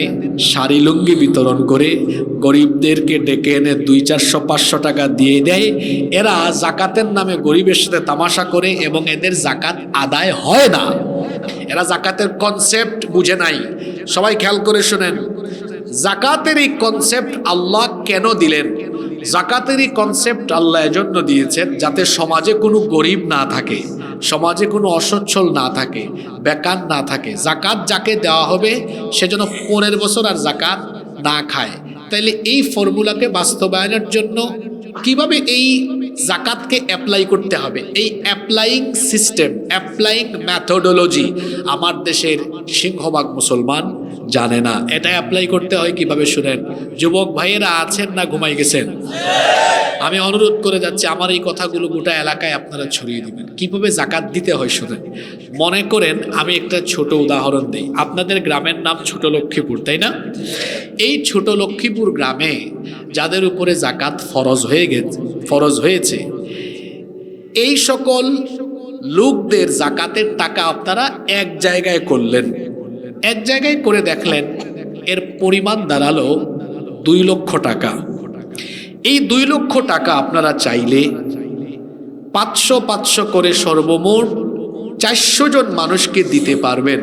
শাড়ি লুঙ্গি বিতরণ করে গরিবদেরকে ডেকে এনে 200 400 500 টাকা দিয়ে দেয়, এরা যাকাতের নামে গরিবের সাথে তামাশা করে এবং এদের যাকাত আদায় হয় না। এরা যাকাতের কনসেপ্ট বুঝে নাই। সবাই খেয়াল করে শুনেন, যাকাতের এই কনসেপ্ট আল্লাহ কেন দিলেন? যাকাতের এই কনসেপ্ট আল্লাহ এজন্য দিয়েছেন যাতে সমাজে কোনো গরিব না থাকে, সমাজে কোনো অসচ্ছল না থাকে, বেকার না থাকে। যাকাত যাকে দেওয়া হবে সে যেন 15 বছর আর যাকাত না খায়। তাইলে এই ফর্মুলাকে বাস্তবায়নের জন্য কিভাবে এই যাকাতকে অ্যাপ্লাই করতে হবে, এই অ্যাপ্লাইং সিস্টেম, অ্যাপ্লাইং মেথোডোলজি আমার দেশের সিংহভাগ মুসলমান জানে না। এটা অ্যাপ্লাই করতে হয় কিভাবে শুনেন। যুবক ভাইয়েরা আছেন না ঘুমাই গেছেন? আমি অনুরোধ করে যাচ্ছি আমার এই কথাগুলো গোটা এলাকায় আপনারা ছড়িয়ে দিবেন। কিভাবে যাকাত দিতে হয় শুনেন। মনে করেন আমি একটা ছোট উদাহরণ দিই। আপনাদের গ্রামের নাম ছোট লক্ষ্মীপুর, তাই না? এই ছোট লক্ষ্মীপুর গ্রামে যাদের উপরে যাকাত ফরজ হয়েছে এই সকল লোকদের যাকাতের টাকা আপনারা এক জায়গায় করলেন, এক জায়গায় করে দেখলেন এর পরিমাণ দাঁড়ালো 2 লক্ষ টাকা। এই 2 লক্ষ টাকা আপনারা চাইলে 500 করে সর্বমোট 400 জন মানুষকে দিতে পারবেন।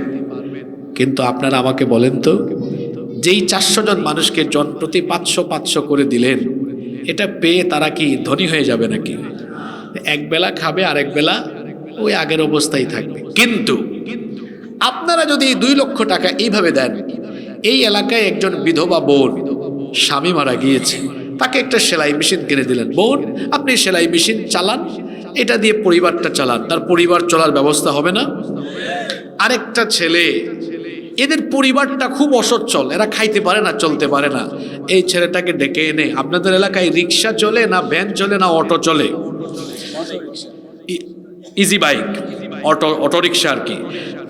কিন্তু আপনারা আমাকে বলেন তো, যেই 400 জন মানুষকে জন প্রতি 500 করে দিলেন, এটা পেয়ে তারা কি ধনী হয়ে যাবে নাকি? এক বেলা খাবে আর এক বেলা ওই আগের অবস্থায় থাকবে। কিন্তু আপনারা যদি এই 2 লক্ষ টাকা এইভাবে দেন, এই এলাকায় একজন বিধবা বোন, স্বামী মারা গিয়েছে, তাকে একটা সেলাই মেশিন কিনে দিলেন। বোন আপনি সেলাই মেশিন চালান, এটা দিয়ে পরিবারটা চালান, তার পরিবার চলার ব্যবস্থা হবে না? আরেকটা ছেলে, এদের পরিবারটা খুব অসচ্ছল, এরা খাইতে পারে না, চলতে পারে না। এই ছেলেটাকে ডেকে এনে, আপনাদের এলাকায় রিক্সা চলে না ভ্যান চলে না অটো চলে? ইজি বাইক, অটো রিক্সা আর কি।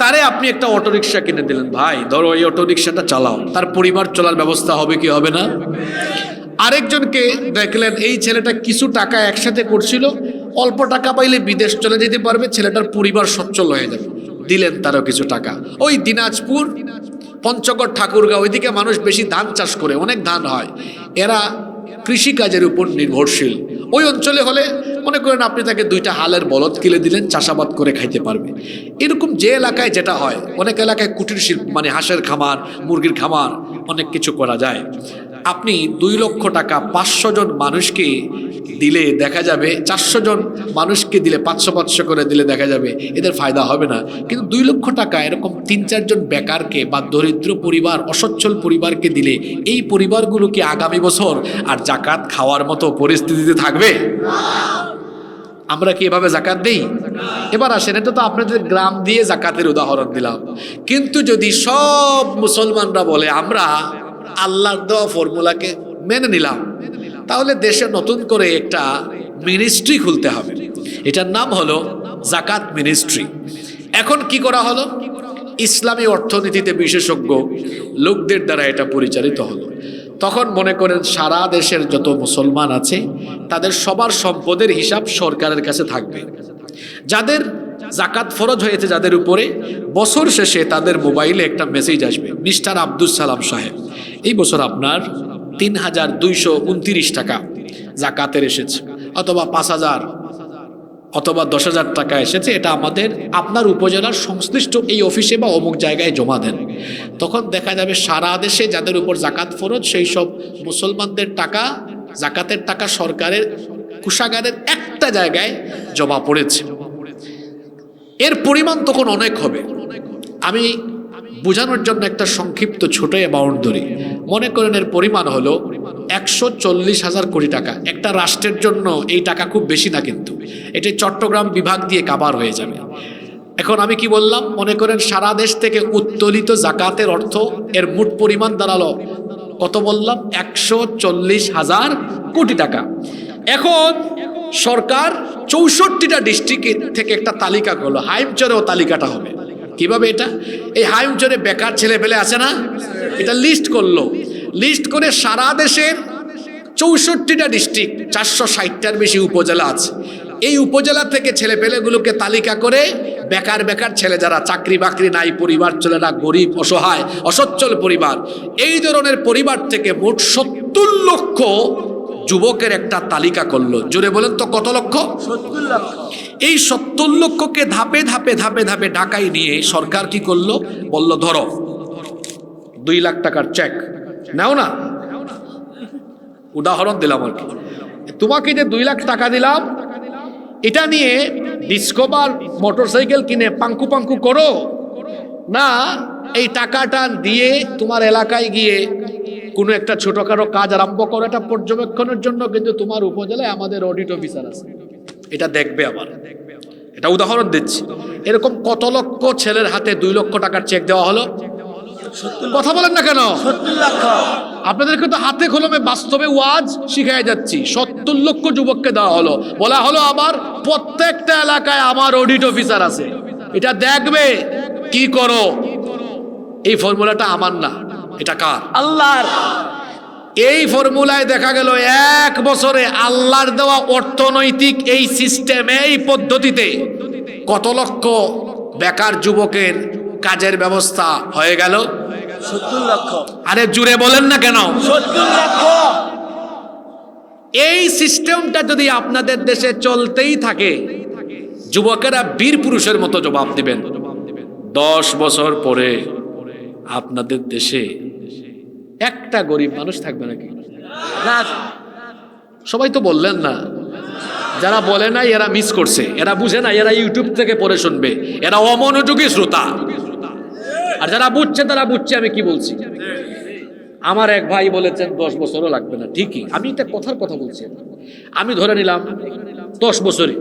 তারে আপনি একটা অটো রিক্সা কিনে দিলেন। ভাই ধরো এই অটো রিক্সাটা চালাও, তার পরিবার চলার ব্যবস্থা হবে কি হবে না? আরেকজনকে দেখলেন এই ছেলেটা কিছু টাকা একসাথে করছিল, অল্প টাকা পাইলে বিদেশ চলে যেতে পারবে, ছেলেটার পরিবার সচ্ছল হয়ে যাবে, দিলেন তারও কিছু টাকা। ওই দিনাজপুর, পঞ্চগড়, ঠাকুরগাঁও ওইদিকে মানুষ বেশি ধান চাষ করে, অনেক ধান হয়, এরা কৃষিকাজের উপর নির্ভরশীল। ওই অঞ্চলে হলে মনে করেন আপনি তাকে 2টা হালের বলদ কিনে দিলেন, চাষাবাদ করে খাইতে পারবে। এরকম যে এলাকায় যেটা হয়, অনেক এলাকায় কুটির শিল্প মানে হাঁসের খামার, মুরগির খামার, অনেক কিছু করা যায়। আপনি 2 লক্ষ টাকা 500 জন মানুষকে দিলে দেখা যাবে, 400 জন মানুষকে দিলে 500 করে দিলে দেখা যাবে এদের ফায়দা হবে না। কিন্তু 2 লক্ষ টাকা এরকম 3-4 জন বেকারকে বা দরিদ্র পরিবার, অসচ্ছল পরিবারকে দিলে এই পরিবারগুলো কি আগামী বছর আর যাকাত খাওয়ার মতো পরিস্থিতিতে থাকবে? আমরা কি এভাবে যাকাত দেই? এবার আসেন, এটা তো আপনাদের গ্রাম দিয়ে যাকাতের উদাহরণ দিলাম। কিন্তু যদি সব মুসলমানরা বলে আমরা আল্লাহর দেওয়া ফর্মুলাকে মেনে নিলাম, তাহলে দেশে নতুন করে একটা মিনিস্ট্রি খুলতে হবে। এটার নাম হলো যাকাত মিনিস্ট্রি। এখন কি করা হলো? ইসলামী অর্থনীতিতে বিশেষজ্ঞ লোকদের দ্বারা এটা পরিচালিত হলো। তখন মনে করেন সারা দেশের যত মুসলমান আছে তাদের সবার সম্পদের হিসাব সরকারের কাছে থাকবে। যাদের যাকাত ফরজ হয়েছে যাদের উপরে, বছর শেষে তাদের মোবাইলে একটা মেসেজ আসবে, মিস্টার আব্দুল সালাম সাহেব, এই বছর আপনার 3229 টাকা যাকাতের এসেছে, অথবা 5000 অথবা 10,000 টাকা এসেছে, এটা আমাদের আপনার উপজেলার সংশ্লিষ্ট এই অফিসে বা অমুক জায়গায় জমা দেন। তখন দেখা যাবে সারা দেশে যাদের উপর জাকাত ফরজ সেই সব মুসলমানদের টাকা, জাকাতের টাকা সরকারের কুশাগারের একটা জায়গায় জমা পড়েছে। এর পরিমাণ তখন অনেক হবে। আমি বোঝানোর জন্য একটা সংক্ষিপ্ত ছোট অ্যামাউন্ট ধরি। মনে করেন এর পরিমাণ হলো 140,000 কোটি টাকা। একটা রাষ্ট্রের জন্য এই টাকা খুব বেশি না, কিন্তু এটি চট্টগ্রাম বিভাগ দিয়ে কাভার হয়ে যাবে। এখন আমি কি বললাম, মনে করেন সারা দেশ থেকে উত্তোলিত জাকাতের অর্থ এর মোট পরিমাণ দাঁড়ালো কত বললাম, 140,000 কোটি টাকা। এখন সরকার 64টা ডিস্ট্রিক্ট থেকে একটা তালিকা করলো, হাইমচরেও তালিকাটা হবে। কিভাবে এটা? এই হাইমচরে বেকার ছেলে পেলে আছে না, এটা লিস্ট করলো। লিস্ট করে সারা দেশের 64টা ডিস্ট্রিক্ট, 460টার বেশি উপজেলা আছে, এই উপজেলা থেকে ছেলে পেলেগুলোকে তালিকা করে বেকার বেকার ছেলে যারা চাকরি বাকরি নাই, পরিবার চলে না, গরিব অসহায় অসচ্ছল পরিবার, এই ধরনের পরিবার থেকে মোট 70 লক্ষ যুবকের একটা তালিকা করলো। জোরে বলেন তো কত লক্ষ? 70 লক্ষ। এই 70 লক্ষকে ধাপে ধাপে ধাপে ধাপে ঢাকায় নিয়ে সরকার কি করলো, বলল ধরো 2 লাখ টাকার চেক নাও না। উদাহরণ দিলাম আর কি, তোমাকে যে 2 লাখ টাকা দিলাম, এটা নিয়ে ডিসকভার মোটরসাইকেল কিনে পাঙ্কু পাঙ্কু করো, না এই টাকাটা দিয়ে তোমার এলাকায় গিয়ে কোনো একটা ছোটখাটো কাজ আরম্ভ করো। এটা পর্যবেক্ষণের জন্য কিন্তু তোমার উপজেলায় আমাদের অডিট অফিসার আছে, এটা দেখবে। আবার এটা উদাহরণ দিচ্ছি, এরকম কত লক্ষ ছেলের হাতে 2 লক্ষ টাকার চেক দেওয়া হলো? কথা বলেন না কেন? 70 লক্ষ। আপনাদেরকে তো হাতে কলমে বাস্তবে ওয়াজ শিখাই যাচ্ছি। 70 লক্ষ যুবককে দেওয়া হলো, বলা হলো আবার প্রত্যেকটা এলাকায় আমার অডিট অফিসার আছে, এটা দেখবে কি করো। এই ফর্মুলাটা আমার না, এটা কার? আল্লাহর। এই ফর্মুলায় দেখা গেল 1 বছরে আল্লাহর দেওয়া অর্থনৈতিক এই সিস্টেমে, এই পদ্ধতিতে কত লক্ষ বেকার যুবকের কাজের ব্যবস্থা হয়ে গেল? 70 লক্ষ। আরে জুড়ে বলেন না কেন? 70 লক্ষ। এই সিস্টেমটা যদি আপনাদের দেশে চলতেই থাকে, যুবকেরা বীর পুরুষের মতো জবাব দিবেন। 10 বছর পরে আপনাদের দেশে একটা গরিব মানুষ থাকবে নাকি? না। সবাই তো বললেন না। যারা বলে নাই এরা মিস করছে, এরা বুঝে না, এরা ইউটিউব থেকে পড়ে শুনবে, এরা অমনোযোগী শ্রোতা। আর যারা বুঝছে তারা বুঝছে আমি কি বলছি। আমার এক ভাই বলেছেন 10 বছরও লাগবে না, ঠিকই, আমি এটা কথার কথা বলছি। আমি ধরে নিলাম 10 বছরে,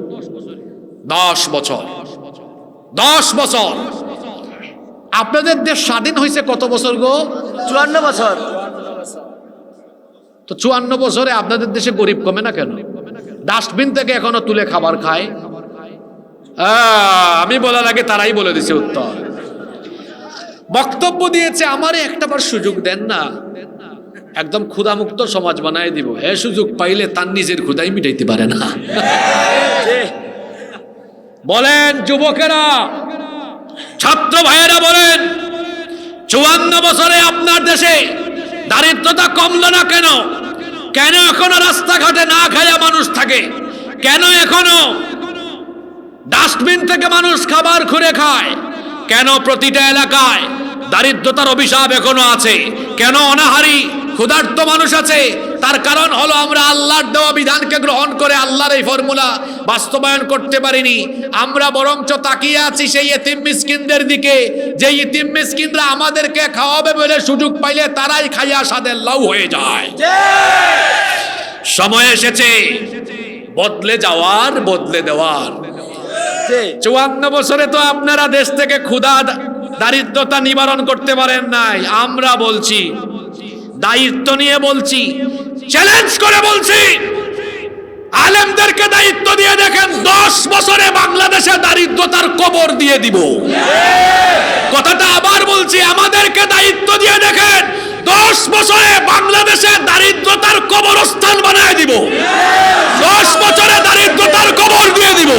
10 বছর, 10 বছর। আপনাদের দেশ স্বাধীন হয়েছে কত বছর গো? 54 বছর। তো 54 বছরে আপনাদের দেশে গরিব কমে না কেন? ডাস্টবিন থেকে এখনো তুলে খাবার খায়। আমি বলার আগে তারাই বলে দিছে উত্তর। বক্তব্য দিয়েছে, আমারে একটাবার সুযোগ দেন না, একদম ক্ষুধামুক্ত সমাজ বানায় দিব। হ্যাঁ, সুযোগ পাইলে তার নিজের ক্ষুধাই মিটাইতে পারে না। বলেন যুবকেরা, ছাত্র ভাইয়েরা বলেন, 54 বছরে আপনার দেশে দারিদ্রতা কমলো না কেন? কেন এখনো রাস্তাঘাটে না খায়া মানুষ থাকে? কেন এখনো ডাস্টবিন থেকে মানুষ খাবার খুঁড়ে খায়? কেন প্রতিটা এলাকায় দারিদ্রতার অভিশাপ এখনো আছে? কেন অনাহারী ক্ষুধার্ত মানুষ আছে? তার কারণ হলো আমরা আল্লাহর দেওয়া বিধানকে গ্রহণ করে আল্লাহর এই ফর্মুলা বাস্তবায়ন করতে পারিনি। আমরা বরঞ্চ তাকিয়ে আছি সেই ইতিম মিসকিনদের দিকে, যে ইতিম মিসকিনরা আমাদেরকে খাওয়াবে বলে সুযোগ পাইলে তারাই খাইয়া সাদের লাউ হয়ে যায়। সময় এসেছে বদলে যাওয়ার, বদলে দেওয়ার। 54 বছরে তো আপনারা দেশ থেকে ক্ষুধা দারিদ্রতা নিবারণ করতে পারেন নাই। আমরা বলছি, দায়িত্ব নিয়ে বলছি, চ্যালেঞ্জ করে বলছি, আলেমদেরকে দায়িত্ব দিয়ে দেখেন, 10 বছরে বাংলাদেশে দারিদ্রতার কবর দিয়ে দিব। কথাটা আবার বলছি, আমাদেরকে দায়িত্ব দিয়ে দেখেন, 10 বছরে বাংলাদেশে দারিদ্রতার কবরস্থান বানায় দিব। 10 বছরে দারিদ্রতার কবর দিয়ে দিব।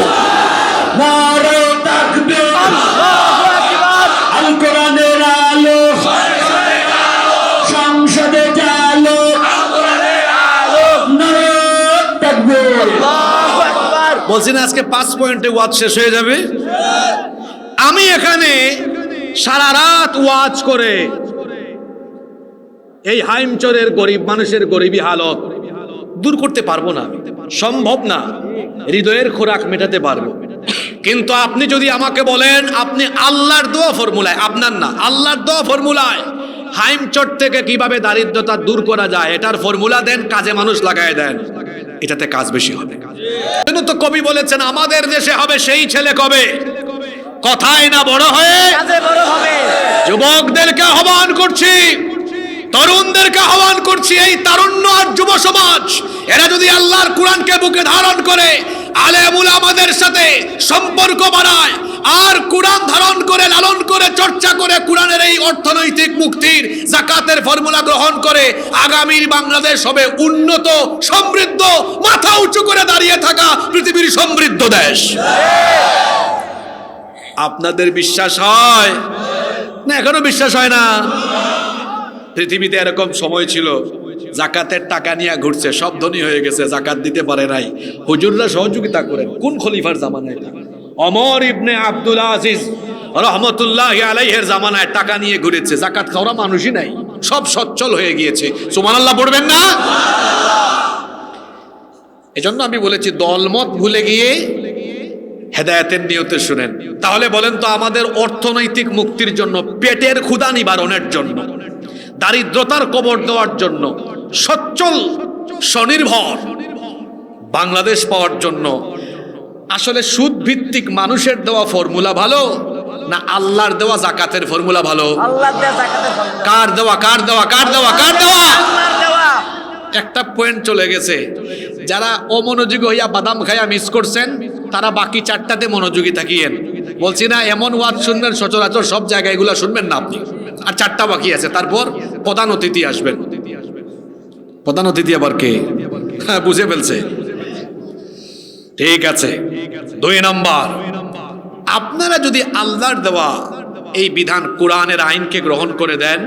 নারে তাকবীর, আল্লাহু আকবার। আল কোরআনের আলো, সংসদে চালো, নারে তাকবীর, আল্লাহু আকবার। বলছি না আজকে 5 পয়েন্টে ওয়াজ শেষ হয়ে যাবে। আমি এখানে সারা রাত ওয়াজ করে এই হাইমচরের গরিব মানুষের গরিবী হালত দূর করতে পারবো না, সম্ভব না। হৃদয়ের খোরাক মেটাতে পারবো, কিন্তু আপনি যদি আমাকে বলেন আপনি আল্লাহর দোয়া ফর্মুলায়, আপনার না আল্লাহর দোয়া ফর্মুলায় হাইমচর থেকে কিভাবে দারিদ্রতা দূর করা যায় এটার ফর্মুলা দেন, কাজে মানুষ লাগায় দেন, এটাতে কাজ বেশি হবে। এজন্য তো কবি বলেছেন আমাদের দেশে হবে সেই ছেলে কবে, কথায় না বড় হয়ে কাজে বড় হবে। যুবকদেরকে আহ্বান করছি, তরুণদেরকে আহ্বান করছি, এই তারুণ্য আর যুব সমাজ এরা যদি আল্লাহর কোরআনকে বুকে ধারণ করে আলেম উলামাদের সাথে সম্পর্ক বাড়ায় আর কোরআন ধারণ করে লালন করে চর্চা করে কোরআনের এই অর্থনৈতিক মুক্তির যাকাতের ফর্মুলা গ্রহণ করে আগামীর বাংলাদেশ হবে উন্নত সমৃদ্ধ মাথা উঁচু করে দাঁড়িয়ে থাকা পৃথিবীর সমৃদ্ধ দেশ। আপনাদের বিশ্বাস হয় না? এখনো বিশ্বাস হয় না? পৃথিবীতে এরকম সময় ছিল যাকাতের টাকা নিয়ে ঘুরছে, সব ধনী হয়ে গেছে, যাকাত দিতে পারে নাই, হুজুররা সহযোগিতা করেন। কোন খলিফার জামানায়? ওমর ইবনে আব্দুল আজিজ রহমতুল্লাহি আলাইহির জামানায় টাকা নিয়ে ঘুরেছে, যাকাত খাওয়া মানুষই নাই, সব সচ্ছল হয়ে গিয়েছে। সুবহানাল্লাহ পড়বেন না? এজন্য আমি বলেছি দলমত ভুলে গিয়ে হেদায়েতের নিয়তে শুনেন। তাহলে বলেন তো আমাদের অর্থনৈতিক মুক্তির জন্য, পেটের ক্ষুধা নিবারণের জন্য, দারিদ্রতার কবর দেওয়ার জন্য, সচ্ছল স্বনির্ভর বাংলাদেশ পাওয়ার জন্য আসলে সুদ ভিত্তিক মানুষের দেওয়া ফর্মুলা ভালো না আল্লাহর দেওয়া যাকাতের ফর্মুলা ভালো? আল্লাহর দেওয়া যাকাতের ফর্মুলা। কার দেওয়া কার দেওয়া কার দেওয়া কার দেওয়া? আল্লাহর দেওয়া। একটা পয়েন্ট চলে গেছে। যারা অমনোযোগী হইয়া বাদাম খাইয়া মিস করছেন তারা বাকি 4টাতে মনোযোগী থাকিয়েন। বলছি না এমন ওয়াজ শুনবেন সচরাচর সব জায়গায়, এগুলা শুনবেন না আপনি। আর 4টা বাকি আছে, তারপর প্রধান অতিথি আসবেন। প্রধান অতিথি আবার কে? হ্যাঁ, বুঝে ফেলছে। ঠিক আছে। 2 নম্বর, আপনারা যদি আল্লাহর দেওয়া এই বিধান কোরআনের আইনকে গ্রহণ করে দেন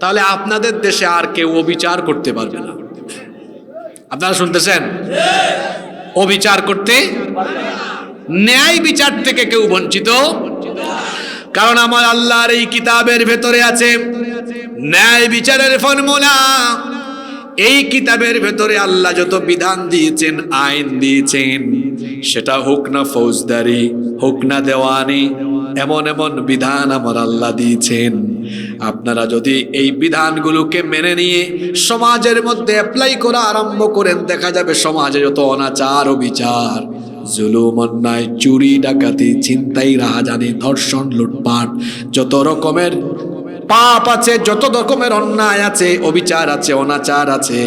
তাহলে আপনাদের দেশে আর কেউ অবিচার করতে পারবে না। আপনারা শুনতেছেন? অবিচার করতে, ন্যায় বিচার থেকে কেউ বঞ্চিত, কারণ আমার আল্লাহর এই কিতাবের ভেতরে আছে ন্যায় বিচারের ফর্মুলা। এই কিতাবের ভেতরে আল্লাহ যত বিধান দিয়েছেন, আইন দিয়েছেন, সেটা হোক না ফৌজদারি, হোক না দেওয়ানি, এমন এমন বিধান আমার আল্লাহ দিয়েছেন। আপনারা যদি এই বিধানগুলোকে মেনে নিয়ে সমাজের মধ্যে অ্যাপ্লাই করা আরম্ভ করেন, দেখা যাবে সমাজে যত অনাচার ও বিচার, জুলুম, অন্যায়, চুরি, ডাকাতি, ছিনতাই, রাহাজানি, ধর্ষণ, লুটপাট, যত রকমের পাপ আছে, যত রকমের অন্যায় আছে, অবিচার আছে, অনাচার আছে,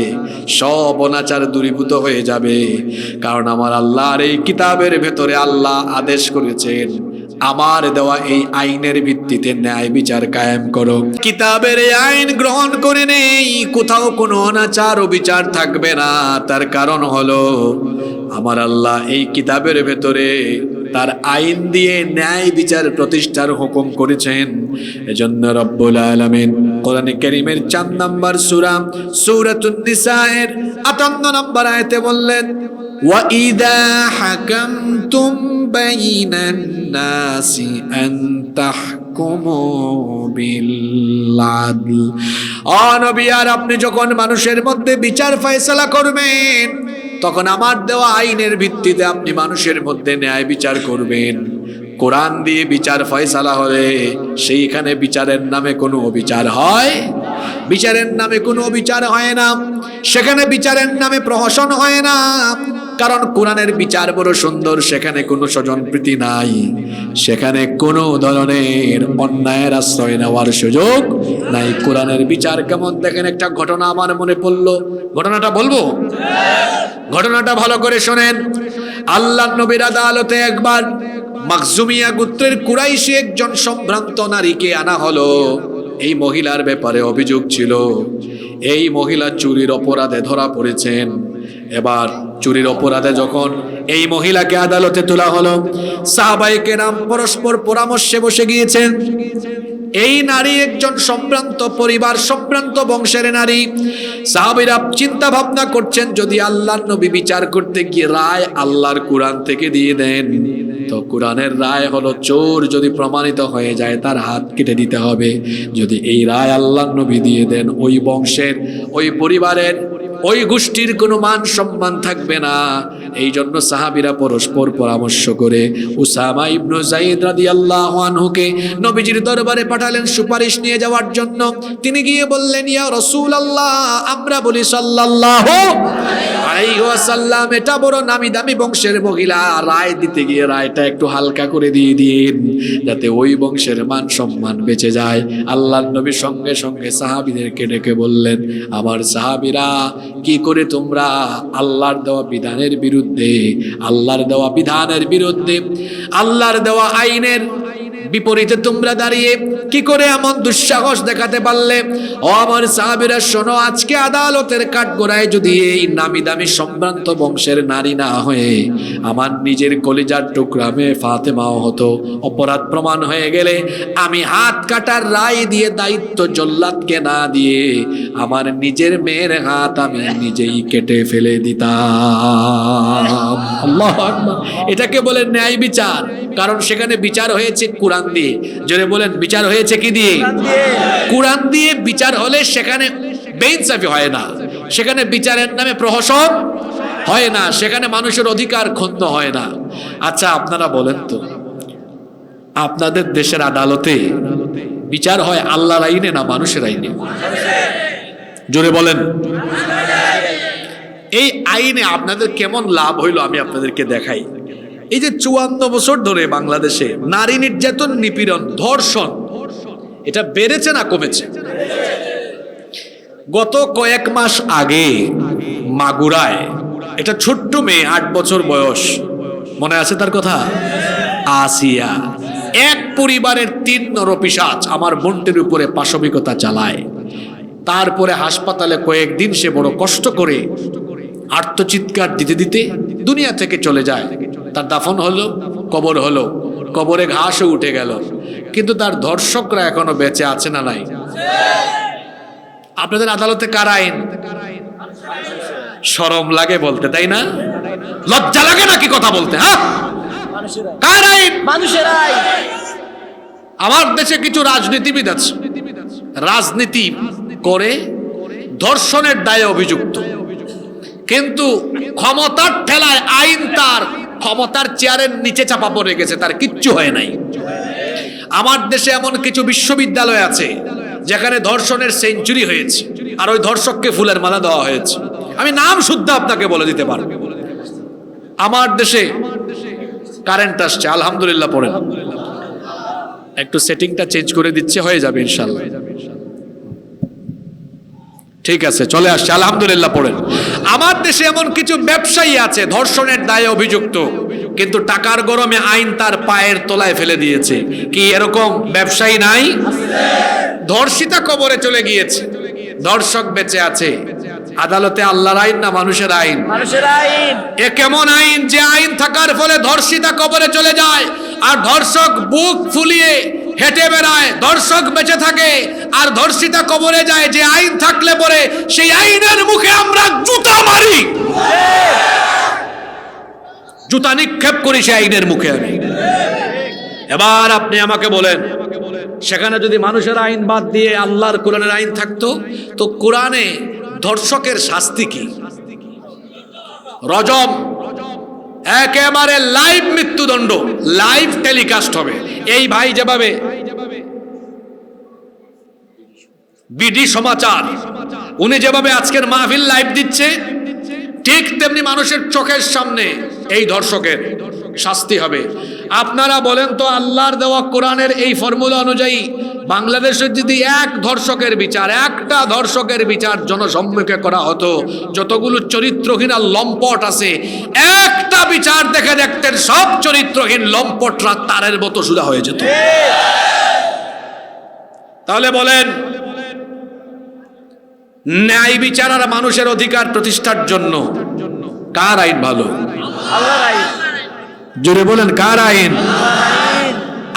সব অনাচার দূরীভূত হয়ে যাবে। কারণ আমার আল্লাহর এই কিতাবের ভেতরে আল্লাহ আদেশ করেছেন আমার দেওয়া এই আইনের ভিত্তিতে ন্যায় বিচার কায়েম করো। কিতাবের এই আইন গ্রহণ করে নেই, কোথাও কোনো অনাচার ও বিচার থাকবে না। তার কারণ হলো আমার আল্লাহ এই কিতাবের ভেতরে তার আইন দিয়ে ন্যায় বিচার প্রতিষ্ঠার হুকুম করেছেন। এজন্য রব্বুল আলামিন কোরআনে কারীমের 4 নম্বর সূরা সূরাতুন নিসায়ের 58 নম্বর আয়াতে বললেন, ওয়া ইযা হাকামতুম বাইনান নাসি আন তাহকুমু বিল আদল। ও নবী, আর আপনি যখন মানুষের মধ্যে বিচার ফয়সালা করবেন তখন আমার দেওয়া আইনের ভিত্তিতে আপনি মানুষের মধ্যে ন্যায় বিচার করবেন। কোরআন দিয়ে বিচার ফয়সালা হলে সেইখানে বিচারের নামে কোনো অবিচার হয়? বিচারের নামে কোনো অবিচার হয় না, সেখানে বিচারের নামে প্রহসন হয় না। কারণ কোরআনের বিচার বড় সুন্দর, সেখানে কোনো স্বজনপ্রীতি নাই, সেখানে কোনো ধরনের অন্যায়ের আশ্রয় নেওয়ার সুযোগ নাই। কোরআনের বিচার কেমন দেখেন, একটা ঘটনা আমার মনে পড়লো, ঘটনাটা বলবো? ঘটনাটা ভালো করে শোনেন। আল্লাহ নবীর আদালতে একবার মাখজুমিয়া গোত্রের কুরাইশি একজন সম্ভ্রান্ত নারীকে আনা হলো। এই মহিলার ব্যাপারে অভিযোগ ছিল, এই মহিলা চুরির অপরাধে ধরা পড়েছেন। এবার চুরির অপরাধে যখন এই মহিলাকে আদালতে তোলা হলো, সাহাবায়ে কেরাম পরস্পর পরামর্শে বসে গিয়েছেন। এই নারী একজন সম্ভ্রান্ত পরিবার, সম্ভ্রান্ত বংশের নারী। সাহাবীরা চিন্তা ভাবনা করছেন, যদি আল্লাহর নবী বিচার করতে গিয়ে রায় আল্লাহর কোরআন থেকে দিয়ে দেন, তো কোরআনের রায় হলো চোর যদি প্রমাণিত হয়ে যায় তার হাত কেটে দিতে হবে। যদি এই রায় আল্লাহর নবী দিয়ে দেন, ওই বংশের, ওই পরিবারের, ওই গোষ্ঠীর কোনো মান সম্মান থাকবে না। এই জন্য সাহাবীরা পরস্পর পরামর্শ করে উসামা ইবনে যায়েদ রাদিয়াল্লাহু আনহুকে নবীজির দরবারে পাঠালেন সুপারিশ নিয়ে যাওয়ার জন্য। তিনি গিয়ে বললেন, ইয়া রাসূলুল্লাহ, আমরা বলি সাল্লাল্লাহু আলাইহি ওয়াসাল্লাম, এটা বড় নামি দামি বংশের মহিলা, রায় দিতে গিয়ে রায়টা একটু হালকা করে দিয়ে দিন, যাতে ওই বংশের মান সম্মান বেঁচে যায়। আল্লাহর নবী সঙ্গে সঙ্গে সাহাবীদেরকে ডেকে বললেন, আমার সাহাবীরা, কি করে তোমরা আল্লাহর দেওয়া বিধানের বিরুদ্ধে, আল্লাহর দেওয়া বিধানের বিরুদ্ধে, আল্লাহর দেওয়া আইনের বিপরীতে তোমরা দাঁড়িয়ে কি করে এমন দুঃসাহস দেখাতে পারলে? ও আমার সাহাবীরা শোনো, আজকে আদালতের কাঠগড়ায় যদি এই নামি দামি সম্ভ্রান্ত বংশের নারী না হয়ে আমার নিজের কলিজার টুকরা মেয়ে ফাতেমাও হতো, অপরাধ প্রমাণ হয়ে গেলে আমি হাত কাটার রায় দিয়ে দায়িত্ব জল্লাদকে না দিয়ে আমার নিজের মেয়ের হাত আমি নিজেই কেটে ফেলে দিতাম। আল্লাহু আকবার। এটাকে বলে ন্যায় বিচার, কারণ সেখানে বিচার হয়েছে কোরআন দিয়ে। জোরে বলেন, বিচার হয়েছে কি দিয়ে? কোরআন দিয়ে বিচার হলে সেখানে বেইনসাফি হয় না, সেখানে বিচারের নামে প্রহসন হয় না, সেখানে মানুষের অধিকার ক্ষুণ্ণ হয় না। আচ্ছা আপনারা বলেন তো, আপনাদের দেশের আদালতে বিচার হয় আল্লাহর আইনে না মানুষের আইনে? জোরে বলেন। এই আইনে আপনাদের কেমন লাভ হইল আমি আপনাদেরকে দেখাই। এই যে 54 বছর ধরে বাংলাদেশে নারী নির্যাতন, নিপীড়ন, ধর্ষণ, এটা বেড়েছে না কমেছে? গত কয়েক মাস আগে মাগুরায় এটা ছোট্ট মেয়ে, 8 বছর বয়স, মনে আছে তার কথা? আসিয়া, এক পরিবারের 3 নরপিশাচ আমার বোনটির উপরে পাশবিকতা চালায়। তারপরে হাসপাতালে কয়েকদিন সে বড় কষ্ট করে আর্তচিৎকার দিতে দিতে দুনিয়া থেকে চলে যায়। তার দাফন হলো, কবর হলো, কবরে ঘাসও উঠে গেল, কিন্তু তার ধর্ষকরা এখনো বেঁচে আছে না নাই? আপনাদের আদালতে কার আইন? শরম লাগে বলতে, তাই না? লজ্জা লাগে নাকি কথা বলতে? হ্যাঁ, কার আইন? মানুষের আইন। আমার দেশে কিছু রাজনীতিবিদ আছে, রাজনীতি করে ধর্ষণের দায়ে অভিযুক্ত, কিন্তু ক্ষমতার ঠেলায় আইন তার ক্ষমতার চেয়ারের নিচে চাপা পড়ে গেছে, তার কিচ্ছু হয় নাই। আমার দেশে এমন কিছু বিশ্ববিদ্যালয় আছে যেখানে ধর্ষণের সেঞ্চুরি হয়েছে, আর ওই ধর্ষককে ফুলের মালা দেওয়া হয়েছে। আমি নাম শুদ্ধ আপনাকে বলে দিতে পারবো। আমার দেশে কারেন্ট আসছে, আলহামদুলিল্লাহ পড়েন, একটু সেটিংটা চেঞ্জ করে দিচ্ছে, হয়ে যাবে ইনশাল্লাহ। ঠিক আছে, চলে আসছে, আলহামদুলিল্লাহ পড়েন। আমার দেশে এমন কিছু ব্যবসায়ী আছে ধর্ষণের দায়ে অভিযুক্ত, কিন্তু টাকার গরমে আইন তার পায়ের তলায় ফেলে দিয়েছে। কি এরকম ব্যবসায়ী নাই? ধর্ষিতা কবরে চলে গিয়েছে, ধর্ষক বেঁচে আছে। আদালতে আল্লাহর আইন না মানুষের আইন? মানুষের আইন। এ কেমন আইন যে আইন থাকার ফলে ধর্ষিতা কবরে চলে যায় আর ধর্ষক বুক ফুলিয়ে হেঁটে বেড়ায়, ধর্ষক বেঁচে থাকে আর ধর্ষিতা কবরে যায়? যে আইন থাকলে পরে সেই আইনের মুখে আমরা জুতা মারি, জুতা নিক্ষেপ করি সেই আইনের মুখে আমি। এবার আপনি আমাকে বলেন, সেখানে যদি মানুষের আইন বাদ দিয়ে আল্লাহর কোরআনের আইন থাকতো, তো কোরআনে ধর্ষকের শাস্তি কি? রজম, একেবারে লাইভ মৃত্যুদণ্ড, লাইভ টেলিকাস্ট হবে। এই ভাই যেভাবে বিডি সমাচার, উনি যেভাবে আজকের মাহফিল লাইভ দিচ্ছে, ঠিক তেমনি মানুষের চোখের সামনে এই ধর্ষকের শাস্তি হবে। আপনারা বলেন তো, আল্লাহর দেওয়া কোরআনের এই ফর্মুলা অনুযায়ী বাংলাদেশে যদি এক ধর্ষকের বিচার, একটা ধর্ষকের বিচার জনসম্মুখে করা হতো, যতগুলো চরিত্রহীন আর লম্পট আছে, একটা বিচার দেখে দেখতেন সব চরিত্রহীন লম্পটরা তারের মতো সুদা হয়ে যেত। তাহলে বলেন, ন্যায় বিচার আর মানুষের অধিকার প্রতিষ্ঠার জন্য কার আইন ভালো? আল্লাহর আইন। জোরে বলেন, কার আইন?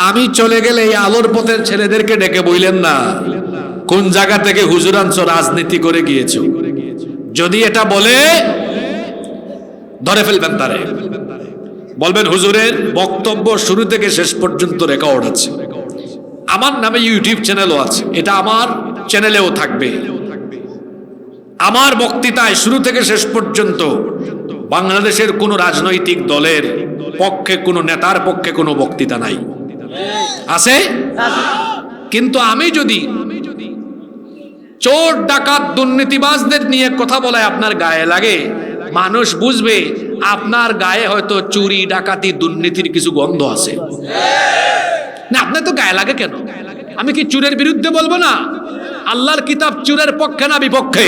আমি চলে গেলে এই আলোর পথের ছেলেদেরকে ডেকে বইলেন না কোন জায়গা থেকে হুজুর আনছো, রাজনীতি করে গিয়েছো। যদি এটা বলে ধরে ফেলবেন তারে, বলবেন হুজুরের বক্তব্য শুরু থেকে শেষ পর্যন্ত রেকর্ড আছে, আমার নামে ইউটিউব চ্যানেলও আছে, এটা আমার চ্যানেলেও থাকবে। আমার বক্তৃতায় শুরু থেকে শেষ পর্যন্ত বাংলাদেশের কোনো রাজনৈতিক দলের পক্ষে, কোনো নেতার পক্ষে কোনো বক্তৃতা নাই, আছে? কিন্তু আমি যদি চোর ডাকাত দুর্নীতিবাজদের নিয়ে কথা বলায় আপনার গায়ে লাগে, মানুষ বুঝবে আপনার গায়ে হয়তো চুরি ডাকাতি দুর্নীতির কিছু গন্ধ আছে। না, আপনার তো গায়ে লাগে কেন? আমি কি চুরের বিরুদ্ধে বলবো না? আল্লাহর কিতাব চুরের পক্ষে না বিপক্ষে?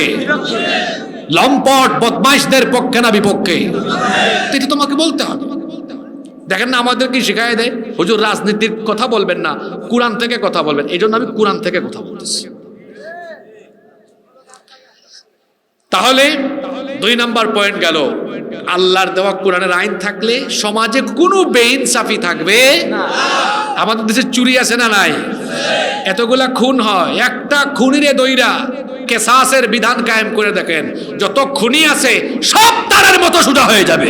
লম্পট বদমাইশদের পক্ষে না বিপক্ষে? এটা তোমাকে বলতে হবে। দেখেন না, আমাদের কি শিখায় দেয় হুজুর রাজনীতির কথা বলবেন না, কোরআন থেকে কথা বলবেন। এই জন্য আমি কোরআন থেকে কথা বলতেছি। তাহলে 2 নাম্বার পয়েন্ট গেল, আল্লাহর দেওয়া কোরআনের আইন থাকলে সমাজে কোনো বেইনসাফি থাকবে না। আমাদের দেশে চুরি আছে না নাই? এতগুলা খুন হয়, একটা খুনিরে দইরা কেসাসের বিধান কায়েম করে দেখেন, যত খুনি আছে সব তারের মতো সোজা হয়ে যাবে।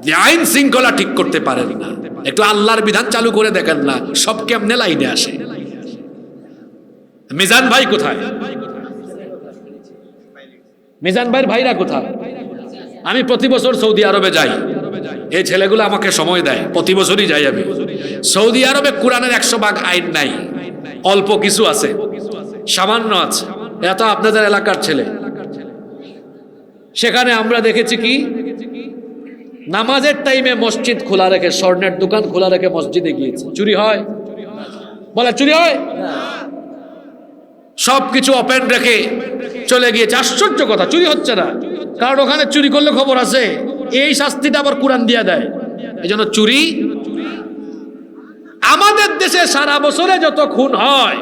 যে আইন শৃঙ্খলা ঠিক করতে পারেন না, একটু আল্লাহর বিধান চালু করে দেখেন না, সব কেমনে লাইনে আসে। মিজান ভাই কোথায়? মিজান ভাইয়ের ভাইরা কোথায়? আমি প্রতি বছর সৌদি আরবে যাই, এই ছেলেগুলো আমাকে সময় দেয়, প্রতি বছরই যাই আমি। সৌদি আরবে কোরআনের 100 ভাগ আইন নাই, অল্প কিছু আছে, সামান্য আছে। এত আপনাদের এলাকার ছেলে, সেখানে আমরা দেখেছি কি নামাজের টাইমে মসজিদ খোলা রেখে, স্বর্ণের দোকান খোলা রেখে মসজিদে গিয়েছে, চুরি হয়? বলে চুরি হয়? সবকিছু ওপেন রেখে চলে গিয়েছে। আশ্চর্য কথা, চুরি হচ্ছে না, কারণ ওখানে চুরি করলে খবর আছে, এই শাস্তিটা আবার কোরআন দিয়ে দেয়। এই জন্য চুরি। আমাদের দেশে সারা বছরে যত খুন হয়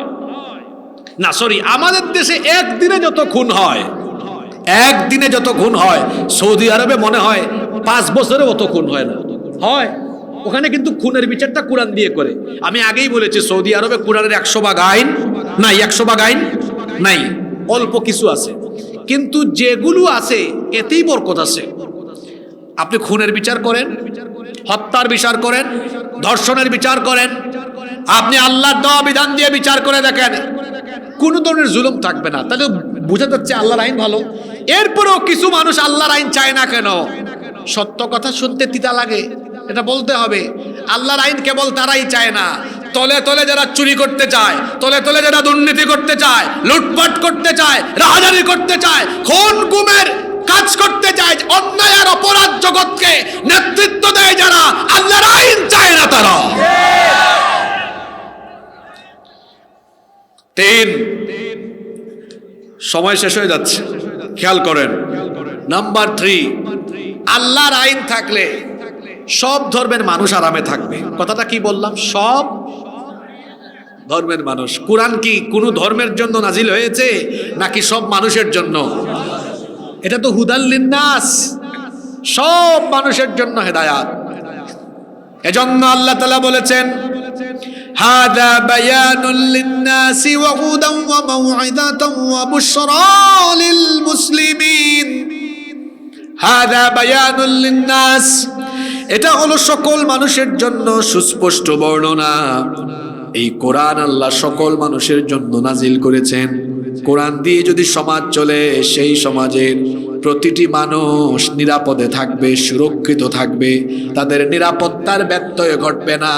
না, সরি, আমাদের দেশে একদিনে যত খুন হয়, একদিনে যত খুন হয়, সৌদি আরবে মনে হয় 5 বছরে অত খুন হয় না। হয় ওখানে, কিন্তু খুনের বিচারটা কোরআন দিয়ে করে। আমি আগেই বলেছি সৌদি আরবে কোরআনের 100 ভাগ আইন নাই, 100 ভাগ আইন নাই, অল্প কিছু আছে, কিন্তু যেগুলো আছে এতেই বরকত আছে। আপনি খুনের বিচার করেন, হত্যার বিচার করেন, ধর্ষণের বিচার করেন, আপনি আল্লাহর দেওয়া বিধান দিয়ে বিচার করে দেখেন, কোন ধরনের জুলুম থাকবে না। তাহলে বোঝা যাচ্ছে আল্লাহর আইন ভালো। এরপরেও কিছু মানুষ আল্লাহর আইন চায় না কেন? সত্য কথা শুনতে তিতা লাগে, এটা বলতে হবে। আল্লাহর আইন কেবল তারাই চায় না, তলে তলে যারা চুরি করতে চায়, তলে তলে যারা দুর্নীতি করতে চায়, লুটপাট করতে চায়, রাহাজানি করতে চায়, খুন গুমের কাজ করতে চায়, অন্যায় আর অপরাধ জগৎকে নেতৃত্ব দেয় যারা, আল্লাহর আইন চায় না তারা। 3, সময় শেষ হয়ে যাচ্ছে, খেয়াল করেন। নাম্বার 3, আল্লাহর আইন থাকলে সব ধর্মের মানুষ আরামে থাকবে। কথাটা কি বললাম? সব ধর্মের মানুষ। কোরআন কি কোনো ধর্মের জন্য নাজিল হয়েছে নাকি সব মানুষের জন্য? এটা তো হুদাল লিন্নাস, সব মানুষের জন্য হেদায়াত। এজন্য আল্লাহ তাআলা বলেছেন, হাদা বায়ানুল লিন্নাসি ওয়া হুদান ওয়া মাউইযাতান ওয়া বুশরা লিল মুসলিমিন। হাদা বায়ানুল লিন্নাস, এটা হলো সকল মানুষের জন্য সুস্পষ্ট বর্ণনা। এই কোরআন আল্লাহ সকল মানুষের জন্য নাজিল করেছেন। কোরআন দিয়ে যদি সমাজ চলে, সেই সমাজের প্রতিটি মানুষ নিরাপদে থাকবে, সুরক্ষিত থাকবে, তাদের নিরাপত্তার ব্যত্যয় ঘটবে না।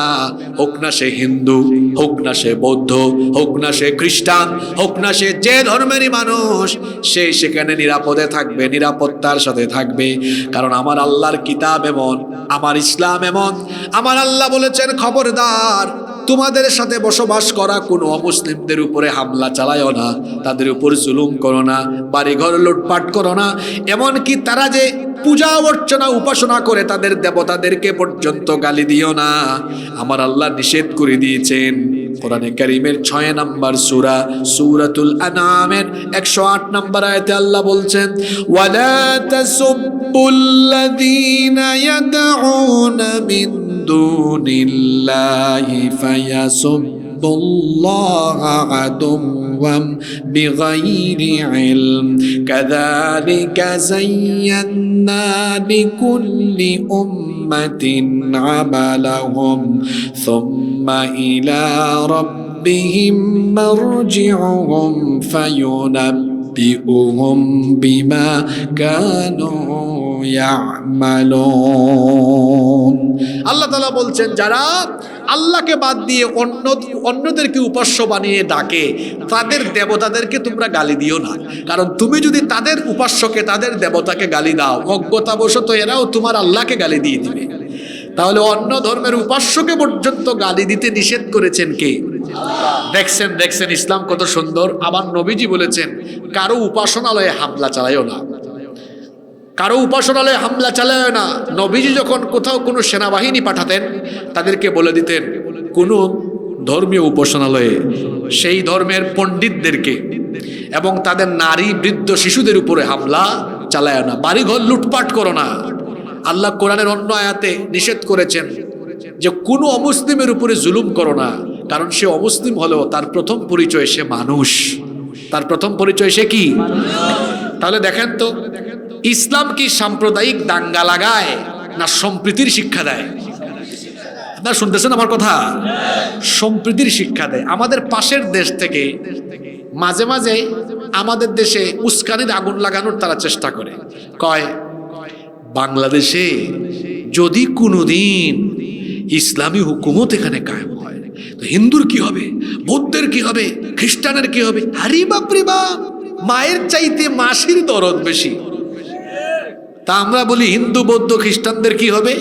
হোক না সে হিন্দু, হোক না সে বৌদ্ধ, হোক না সে খ্রিস্টান, হোক না সে যে ধর্মেরই মানুষ, সে সেখানে নিরাপদে থাকবে, নিরাপত্তার সাথে থাকবে। কারণ আমার আল্লাহর কিতাব এমন, আমার ইসলাম এমন। আমার আল্লাহ বলেছেন, খবরদার, তোমাদের সাথে বসবাস করা কোনো অমুসলিমদের উপরে হামলা চালায়ও না, তাদের উপর জুলুম করো না, বাড়িঘর লুটপাট করো না। এমনকি তারা যে পূজা অর্চনা উপাসনা করে তাদের দেবতাদেরকে পর্যন্ত গালি দিও না। আমার আল্লাহ নিষেধ করে দিয়েছেন। কোরআনে কারীমের 6 নম্বর সূরা সূরাতুল আনআমের 108 নম্বর আয়াতে আল্লাহ বলছেন, ওয়ালা তাসুব্বুল্লাযীনা ইয়াদউনা মিন দুনিল্লাহি ফায়াসুব্বুল্লাহা আদুওয়াম বিগাইরি ইলম কাযালিকা যায়্যান্না লিকুল্লি উম্মাতিন আমালাহুম সুম্মা ইলা রাব্বিহিম মারজিউহুম ফায়ুনাব্বিউহুম বিমা কানু ইয়ামালুন। আল্লাহ তাআলা বলছেন, যারা আল্লাহকে বাদ দিয়ে অন্যদেরকে উপাস্য বানিয়ে ডাকে তাদের দেবতাদেরকে তোমরা গালি দিও না, কারণ তুমি যদি তাদের উপাস্যকে তাদের দেবতাকে গালি দাও অজ্ঞতাবশত এরাও তোমার আল্লাহকে গালি দিয়ে দিবে। তাহলে অন্য ধর্মের উপাস্যকে পর্যন্ত গালি দিতে নিষেধ করেছেন কে? দেখছেন ইসলাম কত সুন্দর। আবার নবীজি বলেছেন, কারো উপাসনালয়ে হামলা চালায়ও না, কারো উপাসনালয়ে হামলা চালায় না। নবীজি যখন কোথাও কোনো সেনাবাহিনী পাঠাতেন তাদেরকে বলে দিতেন, কোনো ধর্মীয় উপাসনালয়ে সেই ধর্মের পণ্ডিতদেরকে এবং তাদের নারী বৃদ্ধ শিশুদের উপরে হামলা চালায় না, বাড়িঘর লুটপাট করো না। আল্লাহ কোরআনের অন্য আয়াতে নিষেধ করেছেন যে কোনো অমুসলিমের উপরে জুলুম করো না, কারণ সে অমুসলিম হলেও তার প্রথম পরিচয় সে মানুষ, তার প্রথম পরিচয় সে কি? তাহলে দেখেন তো, ইসলাম কি সাম্প্রদায়িক দাঙ্গা লাগায় না সম্প্রীতির শিক্ষা দেয়? আপনারা শুনতেছেন আমার কথা? সম্প্রীতির শিক্ষা দেয়। আমাদের পাশের দেশ থেকে মাঝে মাঝে আমাদের দেশে উস্কানির আগুন লাগানোর তারা চেষ্টা করে, কয় বাংলাদেশে যদি কোনোদিন ইসলামী হুকুমত এখানে কায়েম হয় তো হিন্দুর কি হবে, বৌদ্ধের কি হবে, খ্রিস্টানের কি হবে? আরে বাপরে বাপ, মায়ের চাইতে মাসির দরদ বেশি। তা আমরা বলি হিন্দু বৌদ্ধ খ্রিস্টানদের কি হবে?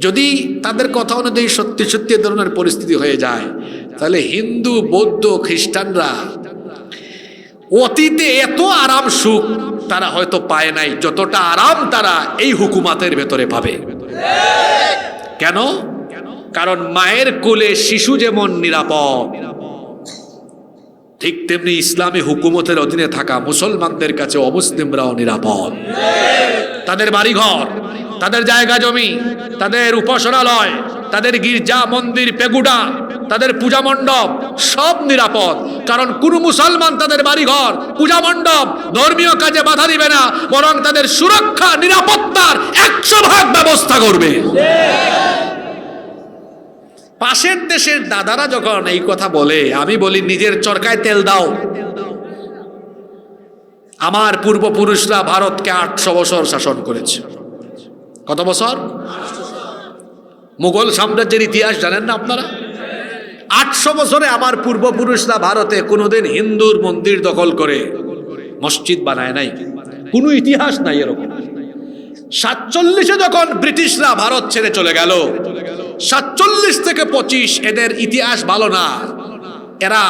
যদি তাদের কথা অনুযায়ী সত্যি সত্যি এ ধরনের পরিস্থিতি হয়ে যায়, তাহলে হিন্দু বৌদ্ধ খ্রিস্টানরা অতীতে এত আরাম সুখ তারা হয়তো পায় নাই যতটা আরাম তারা এই হুকুমাতের ভেতরে পাবে। কেন? কারণ মায়ের কোলে শিশু যেমন নিরাপদ, ঠিক তেমনি ইসলামী হুকুমতের অধীনে থাকা মুসলমানদের কাছে অমুসলিমরাও নিরাপদ। তাদের বাড়িঘর, তাদের জায়গা জমি, তাদের উপাসনালয়, তাদের গির্জা মন্দির পেগুডা, তাদের পূজা মণ্ডপ সব নিরাপদ। কারণ কোন মুসলমান তাদের বাড়িঘর পূজা মণ্ডপ ধর্মীয় কাজে বাধা দিবে না, বরং তাদের সুরক্ষা নিরাপত্তার 100% ব্যবস্থা করবে। পাশের দেশের দাদারা যখন এই কথা বলে, আমি বলি নিজের চরকায় তেল দাও। আমার পূর্বপুরুষরা ভারতকে 800 বছর শাসন করেছে। কত বছর? মুঘল সাম্রাজ্যের ইতিহাস জানেন না আপনারা? 800 বছরে আমার পূর্বপুরুষরা ভারতে কোনোদিন হিন্দুর মন্দির দখল করে মসজিদ বানায় নাই, কোনো ইতিহাস নাই এরকম। 47-এ যখন ব্রিটিশরা ভারত ছেড়ে চলে গেল, 47 থেকে 25 এদের ইতিহাস ভালো না। এরা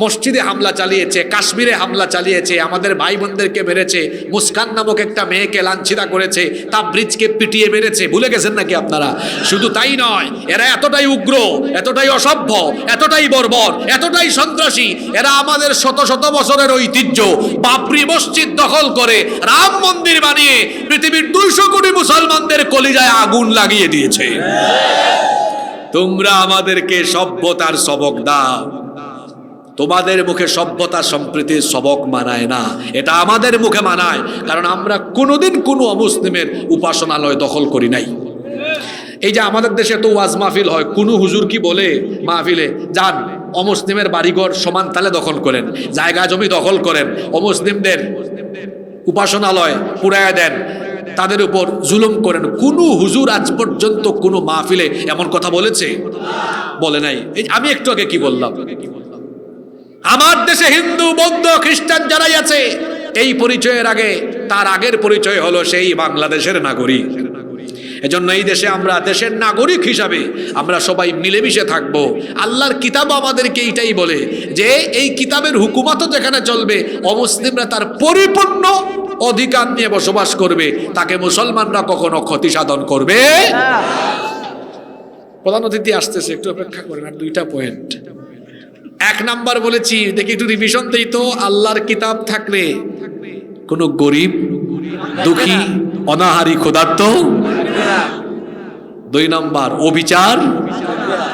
মসজিদে হামলা চালিয়েছে, কাশ্মীরে হামলা চালিয়েছে, আমাদের ভাই বোনদেরকে মেরেছে, মুস্কান নামক একটা মেয়েকে লাঞ্ছিতা করেছে, তাবরিজকে পিটিয়ে মেরেছে। ভুলে গেছেন নাকি আপনারা? শুধু তাই নয়, এরা এতটাই উগ্র, এতটাই অসভ্য, এতটাই বর্বর, এতটাই সন্ত্রাসী, এরা আমাদের শত শত বছরের ঐতিহ্য বাবরি মসজিদ দখল করে রাম মন্দির বানিয়ে পৃথিবীর 200 কোটি মুসলমানদের কলিজায় আগুন লাগিয়ে দিয়েছে। তোমরা আমাদেরকে সভ্যতার সবক দাও, তোমাদের মুখে সভ্যতা সম্প্রীতির সবক মানায় না, এটা আমাদের মুখে মানায়, কারণ আমরা কোনোদিন কোনো অমুসলিমের উপাসনালয় দখল করি নাই। এই যে আমাদের দেশে তো ওয়াজ মাহফিল হয়, কোনো হুজুর কি বলে মাহফিলে, যান অমুসলিমের বাড়িঘর সমান তালে দখল করেন, জায়গা জমি দখল করেন, অমুসলিমদের উপাসনালয় পুড়ায়া দেন, তাদের উপর জুলুম করেন। কোনো হুজুর আজ পর্যন্ত কোনো মাহফিলে এমন কথা বলেছে? বলে নাই। এই আমি একটু আগে কি বললাম, আমার দেশে হিন্দু বৌদ্ধ খ্রিস্টান যারাই আছে, এই পরিচয়ের আগে তার আগের পরিচয় হলো সেই বাংলাদেশের নাগরিক। এজন্য এই দেশে আমরা দেশের নাগরিক হিসাবে আমরা সবাই মিলেমিশে থাকব। আল্লাহর কিতাব আমাদেরকে এইটাই বলে যে এই কিতাবের হুকুমতও যেখানে চলবে, অমুসলিমরা তার পরিপূর্ণ অধিকার নিয়ে বসবাস করবে, তাকে মুসলমানরা কখনো ক্ষতি সাধন করবে। প্রধান অতিথি আসতেছে, একটু অপেক্ষা করেন, আর 2টা পয়েন্ট। 1 নাম্বার বলেছি, দেখি একটু রিভিশন দেই তো, আল্লাহর কিতাব থাকলে কোনো গরিব, দুঃখী, অনাহারী, ক্ষুধার্ত। 2 নাম্বার অবিচার।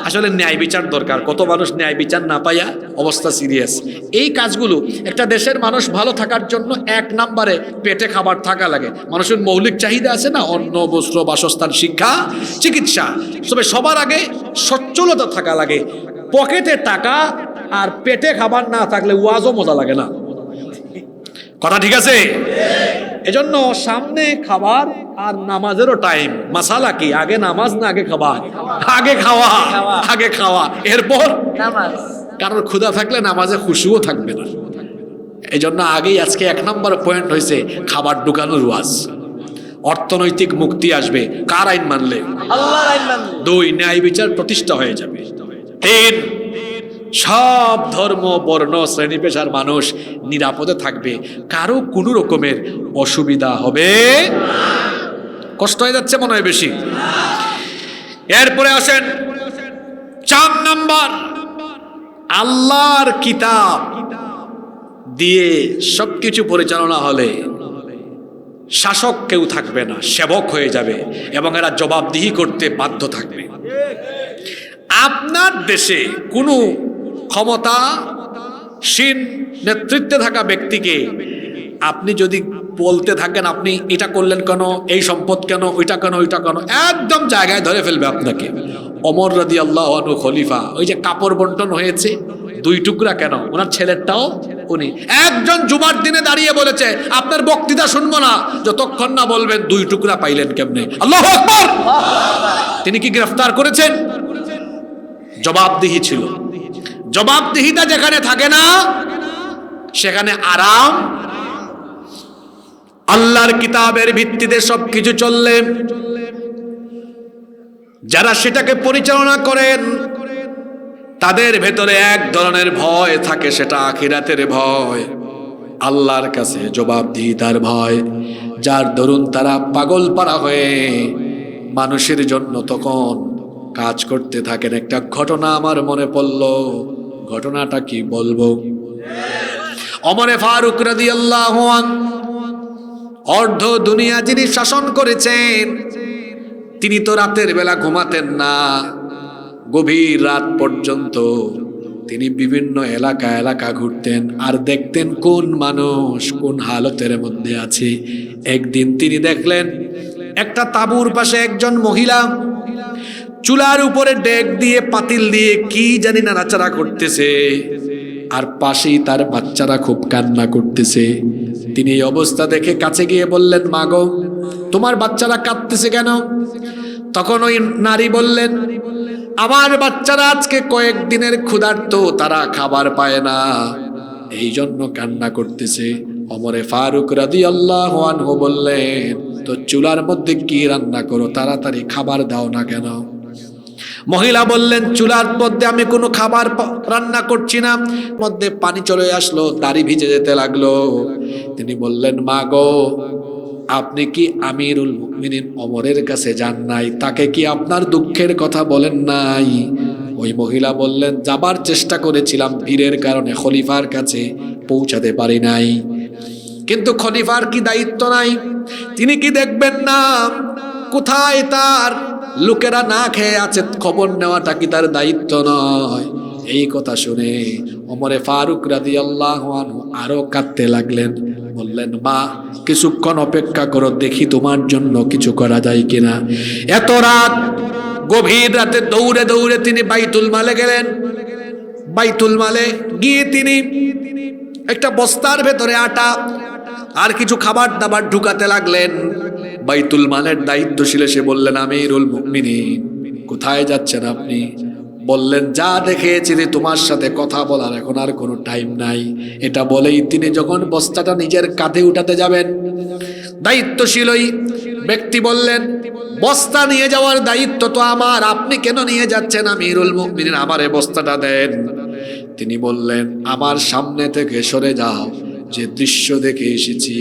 আসলে ন্যায় বিচার দরকার, কত মানুষ ন্যায় বিচার না পাইয়া অবস্থা সিরিয়াস। এই কাজগুলো একটা দেশের মানুষ ভালো থাকার জন্য 1 নাম্বারে পেটে খাবার থাকা লাগে। মানুষের মৌলিক চাহিদা আছে না, অন্ন, বস্ত্র, বাসস্থান, শিক্ষা, চিকিৎসা। তবে সবার আগে সচ্ছলতা থাকা লাগে। পকেটে টাকা আর পেটে খাবার না থাকলে ওয়াজও মজা লাগে না। কথা ঠিক আছে? এজন্য সামনে খাবার আর নামাজেরও টাইম। মাসালা কি, আগে নামাজ না আগে খাবার? আগে খাওয়া, আগে খাওয়া, এরপর নামাজ। কারণ ক্ষুধা থাকলে নামাজে খুশিও থাকবে না। এই জন্য আগেই আজকে 1 নম্বর পয়েন্ট হয়েছে খাবার ঢুকানোর ওয়াজ। অর্থনৈতিক মুক্তি আসবে কার আইন মানলে? আল্লাহর আইন মানলে। 2 ন্যায় বিচার প্রতিষ্ঠা হয়ে যাবে। 3 সব ধর্ম, বর্ণ, শ্রেণী পেশার মানুষ নিরাপদে থাকবে, কারো কোনো রকমের অসুবিধা হবে। কষ্ট হয়ে যাচ্ছে মনে হয় বেশি। এরপরে আসেন 4 নাম্বার, আল্লাহর কিতাব দিয়ে সবকিছু পরিচালনা হলে শাসক কেউ থাকবে না, সেবক হয়ে যাবে এবং এরা জবাবদিহি করতে বাধ্য থাকবে। আপনার দেশে কোনো ক্ষমতাসীন নেতৃত্বে থাকা ব্যক্তিকে আপনি যদি বলতে থাকেন, আপনি এটা করলেন কেন, এই সম্পদ কেন, ওইটা কেন, ওইটা কেন, একদম জায়গায় ধরে ফেলবে আপনাকে। ওমর রাদিয়াল্লাহু আনহু খলিফা, ওই যে কাপড় বন্টন হয়েছে 2 টুকরা কেন, ওনার ছেলেরটাও উনি। একজন জুমার দিনে দাঁড়িয়ে বলেছে আপনার বক্তৃতা শুনবো না যতক্ষণ না বলবেন 2 টুকরা পাইলেন কেমনে। আল্লাহু আকবার। তিনি কি গ্রেফতার করেছেন? জবাবদিহি ছিল। জবাবদিহিতা যেখানে থাকে না সেখানে আরাম। আল্লাহর কিতাবের ভিত্তিতে সবকিছু চললে যারা সেটাকে পরিচালনা করেন তাদের ভেতরে এক ধরনের ভয় থাকে, সেটা আখিরাতের ভয়, আল্লাহর কাছে জবাবদিহিতার ভয়, যার দরুন তারা পাগল পারা হয়ে মানুষের জন্য তখন কাজ করতে থাকেন। একটা ঘটনা আমার মনে পড়ল, ঘটনাটা কি বলবো। ওমরে ফারুক রাদিয়াল্লাহু আনহু অর্ধ দুনিয়া যিনি শাসন করেছেন, তিনি তো রাতের বেলা ঘুমাতেন না, গভীর রাত পর্যন্ত তিনি বিভিন্ন এলাকা এলাকা ঘুরতেন আর দেখতেন কোন মানুষ কোন হালতের মধ্যে আছে। একদিন তিনি দেখলেন একটা তাঁবুর পাশে একজন মহিলা চুলার উপরে ডেক দিয়ে পাতিল দিয়ে কি জানি নাড়াচাড়া করতেছে, আর পাশেই তার বাচ্চারা খুব কান্না করতেছে। তিনি এই অবস্থা দেখে কাছে গিয়ে বললেন, মা গো, তোমার বাচ্চারা কাঁদতেছে কেন? তখন ওই নারী বললেন, আমার বাচ্চারা আজকে কয়েকদিনের ক্ষুধার্ত, তারা খাবার পায় না, এই জন্য কান্না করতেছে। ওমরে ফারুক রাদিয়াল্লাহু আনহু বললেন, তো চুলার মধ্যে কি রান্না করো, তাড়াতাড়ি খাবার দাও না কেন? মহিলা বললেন, চুলার মধ্যে আমি কোনো খাবার রান্না করছি না। মধ্যে পানি চলে আসলো, দাড়ি ভিজে যেতে লাগলো। তিনি বললেন, মা গো, আপনি কি আমিরুল মুমিনিন ওমরের কাছে যান নাই? তাকে কি আপনার দুঃখের কথা বলেন নাই? ওই মহিলা বললেন, যাবার চেষ্টা করেছিলাম, ভিড়ের কারণে খলিফার কাছে পৌঁছাতে পারি নাই। কিন্তু খলিফার কি দায়িত্ব নাই? তিনি কি দেখবেন না কোথায় তার লোকেরা না খেয়ে আছে, খবর নেওয়াটা কি তার দায়িত্ব নয়? এই কথা শুনে ওমরে ফারুক রাদিয়াল্লাহু আনহু আরো কাঁদতে লাগলেন। বললেন, মা, কিছুক্ষণ অপেক্ষা করো, দেখি তোমার জন্য কিছু করা যায় কিনা। এত রাত, গভীর রাতে দৌড়ে দৌড়ে তিনি বাইতুল মালে গেলেন। বাইতুল মালে গিয়ে তিনি একটা বস্তার ভেতরে আটা আর কিছু খাবার দাবার ঢুকাতে লাগলেন। বাইতুল মালের দায়িত্বশীল এসে বললেন, আমিরুল মুমিনিন, কোথায় যাচ্ছেন আপনি? বললেন, যা দেখেছি তোমার সাথে কথা বলার এখন আর কোনো টাইম নাই। এটা বলেই তিনি যখন বস্তাটা নিজের কাঁধে উঠাতে যাবেন, দায়িত্বশীল ওই ব্যক্তি বললেন, বস্তা নিয়ে যাওয়ার দায়িত্ব তো আমার, আপনি কেন নিয়ে যাচ্ছেন? আমিরুল মুমিনিন, আমারে বস্তাটা দেন। তিনি বললেন, আমার সামনে থেকে সরে যাও, যে দৃশ্য দেখে এসেছি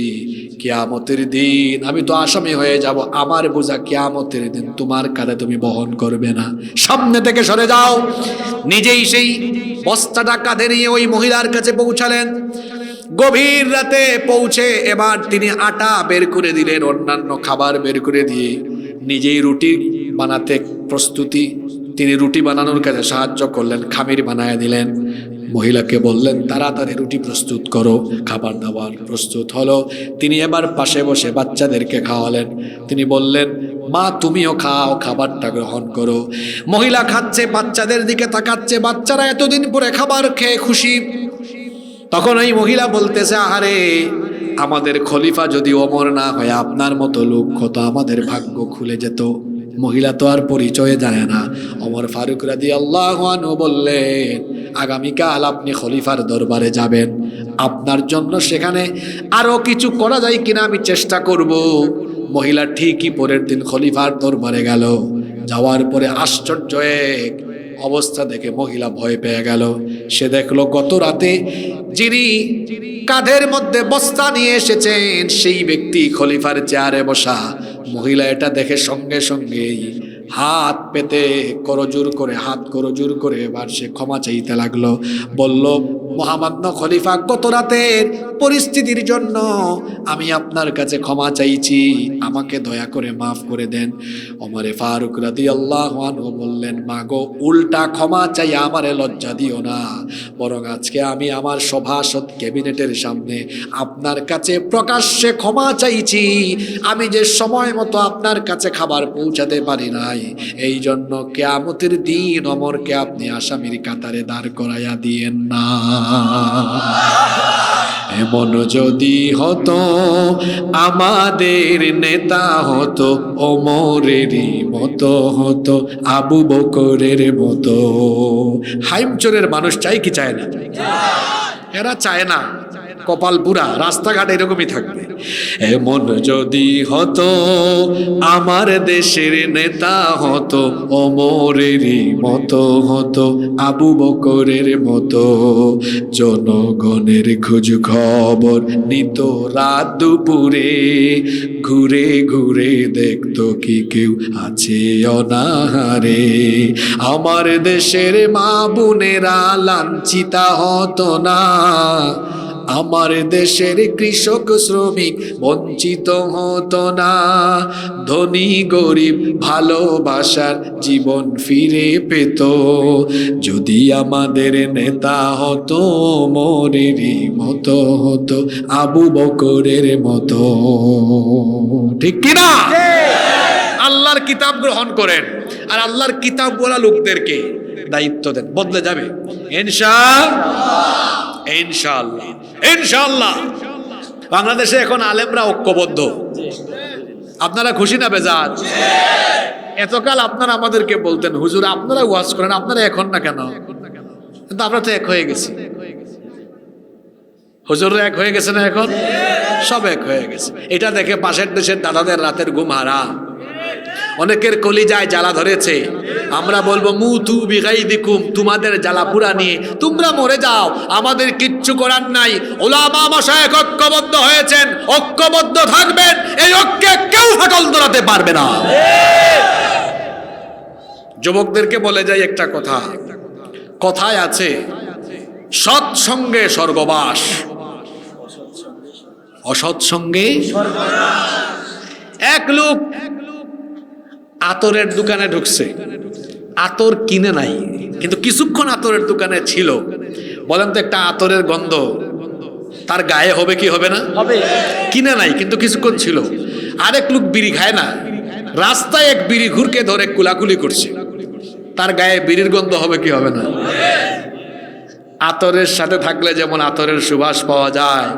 কিয়ামতের দিন আমি তো আসামি হয়ে যাব, আমার বোঝা কিয়ামতের দিন তোমার কাঁধে তুমি বহন করবে না, সামনে থেকে সরে যাও। নিজেই সেই বস্তাটা কাঁধে নিয়ে ওই মহিলার কাছে পৌঁছালেন। গভীর রাতে পৌঁছে এবার তিনি আটা বের করে দিলেন, অন্যান্য খাবার বের করে দিয়ে নিজেই রুটি বানাতে প্রস্তুতি, তিনি রুটি বানানোর কাজে সাহায্য করলেন, খামির বানায় দিলেন। মহিলাকে বললেন তাড়াতাড়ি রুটি প্রস্তুত করো, খাবার দাবার প্রস্তুত হলো। তিনি এবার পাশে বসে বাচ্চাদেরকে খাওয়ালেন। তিনি বললেন মা তুমিও খাও, খাবারটা গ্রহণ করো। মহিলা খাচ্ছে, বাচ্চাদের দিকে তাকাচ্ছে, বাচ্চারা এতদিন পরে খাবার খেয়ে খুশি। তখন ওই মহিলা বলতেছে আহারে আমাদের খলিফা যদি ওমর না হয় আপনার মতো লোক কত আমাদের ভাগ্য খুলে যেত। মহিলা তো আর পরিচয়ে জানে না। ওমর ফারুক রাদিয়াল্লাহু আনহু বললেন আগামীকাল আপনি খলিফার দরবারে যাবেন, আপনার জন্য সেখানে আরো কিছু করা যায় কিনা আমি চেষ্টা করব। মহিলা ঠিকই পরের দিন খলিফার দরবারে গেল। যাওয়ার পরে আশ্চর্য এক অবস্থা দেখে মহিলা ভয় পেয়ে গেল। সে দেখলো গত রাতে যিনি কাঁধের মধ্যে বস্তা নিয়ে এসেছেন সেই ব্যক্তি খলিফার চেয়ারে বসা। মহিলা এটা দেখে সঙ্গে সঙ্গেই হাত পেতে হাত করজোর করে এবার সে ক্ষমা চাইতে লাগলো। বলল মহামান্য খলিফা গত রাতের পরিস্থিতির জন্য আমি আপনার কাছে ক্ষমা চাইছি, আমাকে দয়া করে মাফ করে দেন। ওমরে ফারুক রাদিয়াল্লাহু আনহু বললেন মাগো উল্টা ক্ষমা চাই আমারে লজ্জা দিও না, বরং আজকে আমি আমার সভাসদ ক্যাবিনেটের সামনে আপনার কাছে প্রকাশ্যে ক্ষমা চাইছি। আমি যে সময় মতো আপনার কাছে খাবার পৌঁছাতে পারি নাই, এই জন্য কিয়ামতের দিন ওমরকে আপনি আসামির কাতারে দাঁড় করাইয়া দিয়েন না। এমন যদি হতো আমাদের নেতা হতো ওমরেরই মতো হতো, আবু বকরের মতো। হাইমচরের মানুষ চাই কি চায় না? এরা চায় না, কপাল পুরা, রাস্তাঘাট এরকমই থাকবে। এমন যদি হতো আমার দেশের নেতা হতো ওমরেরই মতো হতো, আবু বকরের মতো। জনগণের খোঁজ খবর নিত রাত দুপুরে, ঘুরে ঘুরে দেখতো কি কেউ আছে অনাহারে। আমার দেশের মা বোনেরা লাঞ্ছিতা হতো না, আমার দেশের কৃষক শ্রমিক বঞ্চিত হতো না। ধনী গরিব ভালোবাসার জীবন ফিরে পেত, যদি আমাদের নেতা হতো ওমরেরই মতো হতো, আবু বকরের মতো। ঠিক কিনা? আল্লাহর কিতাব গ্রহণ করেন আর আল্লাহর কিতাব বলা লোকদেরকে দায়িত্ব দেন, বদলে যাবে ইনশাআল্লাহ। ইনশাআল্লাহ বাংলাদেশে এখন আলেমরা ঐক্যবদ্ধ। আপনারা খুশি না বেজাত? এতকাল আপনারা আমাদেরকে বলতেন হুজুর আপনারা ওয়াজ করেন, আপনারা এখন না কেন? কিন্তু আমরা তো এক হয়ে গেছি। হুজুররা এক হয়ে গেছে না? এখন সব এক হয়ে গেছে। এটা দেখে পাশের দেশের দাদাদের রাতের ঘুম হারাম। অনেকের কলিজায় জ্বালা ধরেছে। আমরা বলবো মুতু বিগাইদিকুম, তোমাদের জ্বালা পুরা নিয়ে তোমরা মরে যাও, আমাদের কিচ্ছু করার নাই। উলামা মাশায়েখ ঐক্যবদ্ধ হয়েছেন, ঐক্যবদ্ধ থাকবেন, এই ঐক্যে কেউ ফাটল ধরাতে পারবে না। যুবকদেরকে বলে যাই একটা কথা, কথায় আছে সৎসঙ্গে স্বর্গবাস, অসৎসঙ্গে স্বর্গনাশ। এক লোক আতরের দোকানে ঢুকছে, আতর কিনে নাই কিন্তু কিছুক্ষণ আতরের দোকানে ছিল। বলেন তো একটা আতরের গন্ধ তার গায়ে হবে কি হবে না? হবে। কিনে নাই কিন্তু কিছুক্ষণ ছিল। আরেক লোক বিড়ি খায় না, রাস্তায় এক বিড়ি ঘুরকে ধরে কুলাকুলি করছে, তার গায়ে বিড়ির গন্ধ হবে কি হবে না? আতরের সাথে থাকলে যেমন আতরের সুবাস পাওয়া যায়,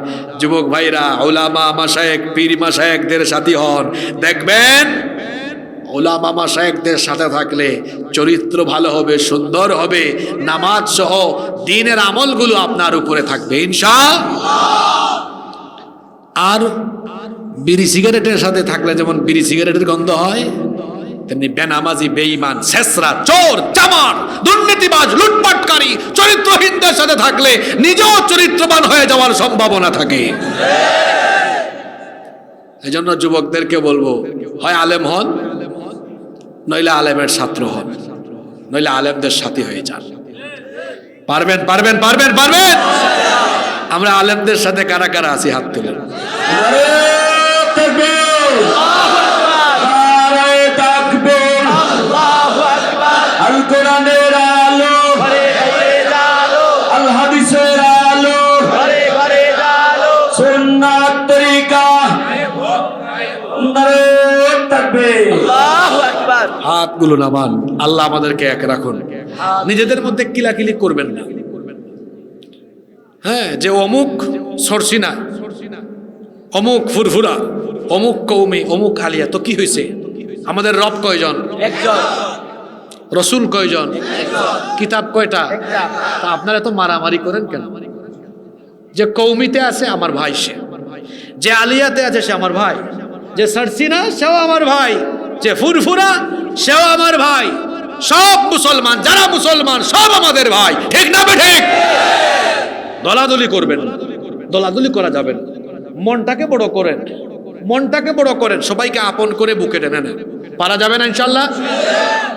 যুবক ভাইরা উলামা মাশায়েখ পীর মাশায়েখদের সাথী হন, দেখবেন উলামা মাশায়েখদের সাথে থাকলে চরিত্র ভালো হবে, সুন্দর হবে, নামাজ সহ দ্বীনের আমলগুলো আপনার উপরে থাকবে ইনশাআল্লাহ। আর বিড়ি সিগারেটের সাথে থাকলে যেমন বিড়ি সিগারেটের গন্ধ হয়, তেমনি বেনামাজি, বেঈমান, ছেসরা, চোর, চামার, দুর্নীতিবাজ, লুটপাটকারী, চরিত্রহীনদের সাথে থাকলে নিজেও চরিত্রবান হয়ে যাওয়ার সম্ভাবনা থাকে। এই জন্য যুবকদেরকে বলবো, হয় আলেম হন, নইলে আলেমের ছাত্র হন, নইলে আলেমদের সাথী হয়ে যান। পারবেন পারবেন পারবেন পারবেন। আমরা আলেমদের সাথে কারা কারা আছি হাত তুলেন। নারে তাকবীর, নারে তাকবীর। আল্লাহু আকবার। আল কোরআনের আলো, ঘরে ঘরে জালো, আল হাদিসের আলো, ঘরে ঘরে জালো। সুন্নাত তরিকা। নারে তাকবীর। আল্লাহু আকবার। হাতগুলো নামান। আল্লাহ আমাদেরকে এক রাখুন। নিজেদের মধ্যে কিলাকিলি করবেন না। হ্যাঁ, যে অমুক সরসিনা, অমুক ফুরফুরা, অমুক কৌমি, অমুক আলিয়া, তো কি হয়েছে? আমাদের রব কয়জন? একজন। রসুল কয়জন? কিতাব কয়টা? তা আপনারা তো মারামারি করেন কেন? যে কৌমিতে আছে আমার ভাই সে, যে আলিয়াতে আছে সে আমার ভাই, যে সরসিনা সেও আমার ভাই, যে ফুরফুরা সেও আমার ভাই। সব মুসলমান, যারা মুসলমান সব আমাদের ভাই, ঠিক না ঠিক? দলাদলি করবেন না, দলাদলি করা যাবে না। মনটাকে বড় করেন, মনটাকে বড় করেন, সবাইকে আপন করে বুকে টেনে নেন। পারা যাবে না ইনশাল্লাহ?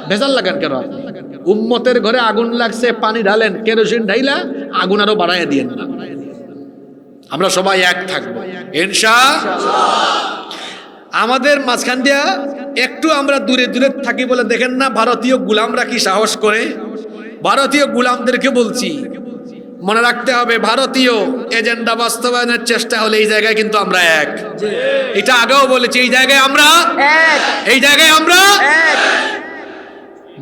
ভেজাল লাগান কেন? উম্মতের ঘরে আগুন লাগছে, পানি ঢালেন, কেরোসিন ঢাইলা আগুন আরো বাড়াইয়া দিয়েন না। আমরা সবাই এক থাকবো ইনশাআল্লাহ। আমাদের মাঝখান দিয়া একটু আমরা দূরে দূরে থাকি বলে দেখেন না ভারতীয় গুলামরা কি সাহস করে। ভারতীয় গুলামদেরকে বলছি, মনে রাখতে হবে ভারতীয় এজেন্ডা বাস্তবায়নের চেষ্টা হলে এই জায়গায় কিন্তু আমরা এক। এটা আগেও বলেছি, এই জায়গায় আমরা এক, এই জায়গায় আমরা এক।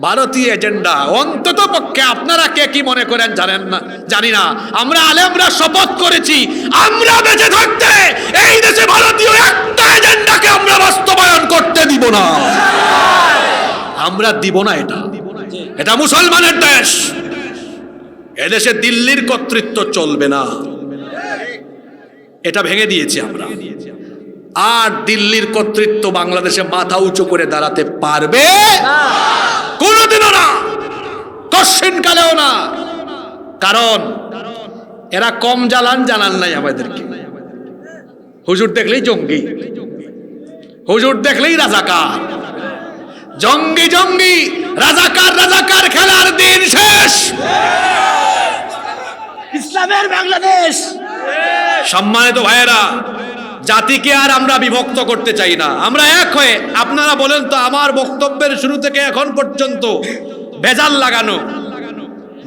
ভারতীয় এজেন্ডা অন্তত পক্ষে আপনারা কে কি মনে করেন জানেন না, জানি না। আমরা আলেমরা শপথ করেছি, আমরা বেঁচে থাকতে এই দেশে ভারতীয় একটা এজেন্ডাকে আমরা বাস্তবায়ন করতে দিব না। আমরা দিব না। এটা মুসলমানের দেশ। এদেশে দিল্লির কর্তৃত্ব চলবে না, এটা ভেঙে দিয়েছি আমরা। আর দিল্লির কর্তৃত্ব বাংলাদেশে মাথা উঁচু করে দাঁড়াতে পারবে কোনোদিনও না, কশিন কালেও না। কারণ এরা কম জানান নাই আমাদেরকে। হুজুর দেখলেই জঙ্গি, হুজুর দেখলেই রাজাকার। জঙ্গি জঙ্গি, রাজাকার রাজাকার খেলার দিন শেষ। ইসলামের বাংলাদেশ। সম্মানিত ভাইয়েরা, জাতিকে আর আমরা বিভক্ত করতে চাই না, আমরা এক হয়ে। আপনারা বলেন তো, আমার বক্তব্যের শুরু থেকে এখন পর্যন্ত ভেজাল লাগানো,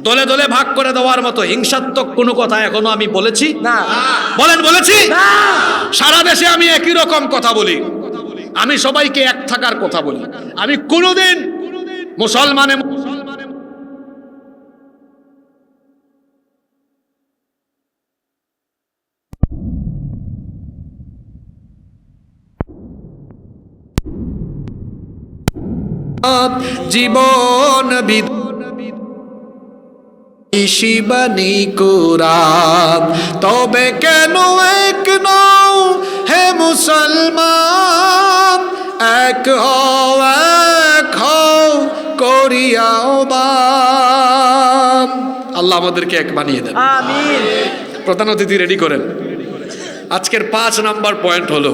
দলে দলে ভাগ করে দেওয়ার মতো হিংসাত্মক কোনো কথা এখনো আমি বলেছি? না। বলেন বলেছি? না। সারা দেশে আমি একই রকম কথা বলি, আমি সবাইকে এক থাকার কথা বলি। আমি কোনোদিন মুসলমানে জীবন শিবানী কুরাত, তবে কেন এক নও হে মুসলমান? এক হও করিয়াও বান। আল্লাহ আমাদেরকে এক বানিয়ে দেন, আমিন। প্রধান অতিথি রেডি করেন। আজকের 5 নাম্বার পয়েন্ট হলো,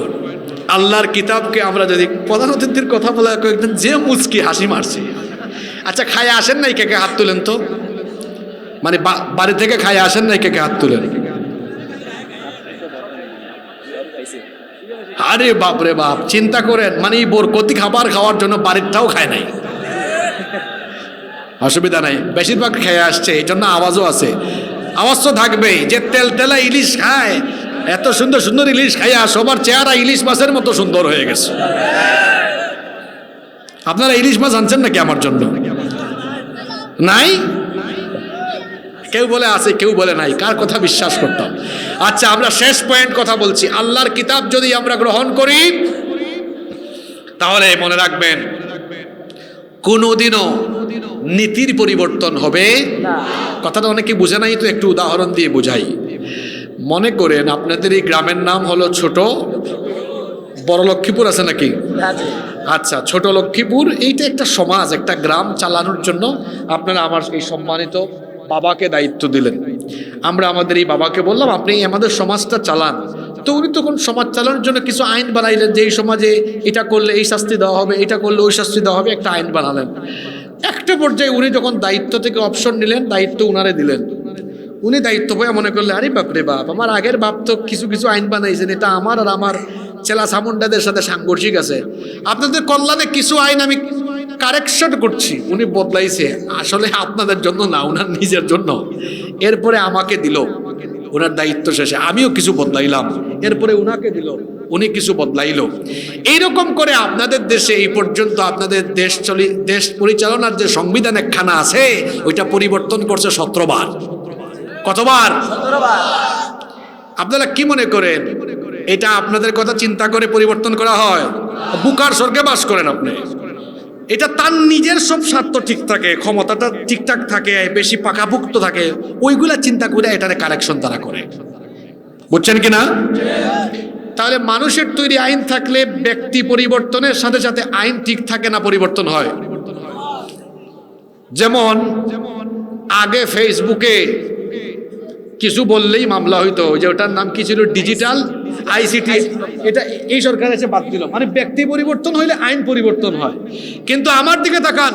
আল্লাহর কিতাবকে আমরা যদি, প্রধান অতিথির কথা বলা কয়েকদিন যে মুচকি হাসি মারছে। আচ্ছা, খায় আসেন নাই? কে কে হাত তুলেন তো? মানে বাড়ি থেকে খায় আসেন নাই? কে কে হাত তুলেন? আরে বাপ রে বাপ, চিন্তা করেন, মানে বরকতি খাবার খাওয়ার জন্য বাড়িরটাও খায় নাই। অসুবিধা নাই, বেশিরভাগ খেয়ে আসছে, এই জন্য আওয়াজও আছে। আওয়াজ তো থাকবেই। যে তেলা ইলিশ খায়, এত সুন্দর সুন্দর ইলিশ খাইয়া সবার চেহারা ইলিশ মাছের মতো সুন্দর হয়ে গেছে। আপনারা ইলিশ মাছ আনছেন নাকি আমার জন্য? নাই? কেউ বলে আছে, কেউ বলে নাই। কার কথা বিশ্বাস করতাম? আচ্ছা, আমরা শেষ পয়েন্ট কথা বলছি। আল্লাহর কিতাব যদি আমরা গ্রহণ করি, তাহলে মনে রাখবেন কোনোদিনও নীতির পরিবর্তন হবে না। কথাটা অনেকে বুঝে নাই, তো একটু উদাহরণ দিয়ে বুঝাই। মনে করেন আপনাদের এই গ্রামের নাম হলো ছোট বড় লক্ষ্মীপুর, আছে নাকি? আচ্ছা, ছোট লক্ষ্মীপুর, এইটা একটা সমাজ, একটা গ্রাম চালানোর জন্য আপনারা আমার এই সম্মানিত বাবাকে দায়িত্ব দিলেন। আমরা আমাদের এই বাবাকে বললাম, আপনি আমাদের সমাজটা চালান। তো উনি তখন সমাজ চালানোর জন্য কিছু আইন বানাইলেন যে এই সমাজে এটা করলে এই শাস্তি দেওয়া হবে, এটা করলে ওই শাস্তি দেওয়া হবে, একটা আইন বানালেন। একটা পর্যায়ে উনি যখন দায়িত্ব থেকে অপশন নিলেন, দায়িত্ব উনারে দিলেন। উনি দায়িত্ব পেয়ে মনে করলেন, আরে বাপরে বাপ, আমার আগের বাপ তো কিছু কিছু আইন বানাইছেন, এটা আমার আর আমার চেলা সামুন্ডাদের সাথে সাংঘর্ষিক আছে, আপনাদের কল্যাণে কিছু আইন আমি কারেকশন করছি। উনি বদলাইছে, আসলে আপনাদের জন্য না, উনার নিজের জন্য। এরপরে আমাকে দিল, ওনার দায়িত্ব শেষে আমিও কিছু বদলাইলাম, এরপরে উনাকে দিল, উনি কিছু বদলাইলো। এইরকম করে আপনাদের দেশে এই পর্যন্ত আপনাদের দেশ পরিচালনার যে সংবিধান একখানা আছে, ওইটা পরিবর্তন করছে 17 বার। কতবার? 17 বার। আপনারা কি মনে করেন এটা আপনাদের কথা চিন্তা করে পরিবর্তন করা হয়? বুকার স্বর্গে বাস করেন আপনি। এটা তার নিজের সব স্বার্থ ঠিক থাকে, ক্ষমতাটা ঠিকঠাক থাকে, বেশি পাকাপুক্ত থাকে, ওইগুলা চিন্তা করে এটারে কারেকশন তারা করে। বুঝছেন কিনা? তাহলে মানুষের তৈরি আইন থাকলে ব্যক্তি পরিবর্তনের সাথে সাথে আইন ঠিক থাকে না, পরিবর্তন হয়। যেমন আগে ফেসবুকে কিছু বললেই মামলা হইতো, যে ওটার নাম কি ছিল, ডিজিটাল আইসিটি। এটা এই সরকার এসে বাদ দিল, মানে ব্যক্তি পরিবর্তন হইলে আইন পরিবর্তন হয়। কিন্তু আমার দিকে তাকান,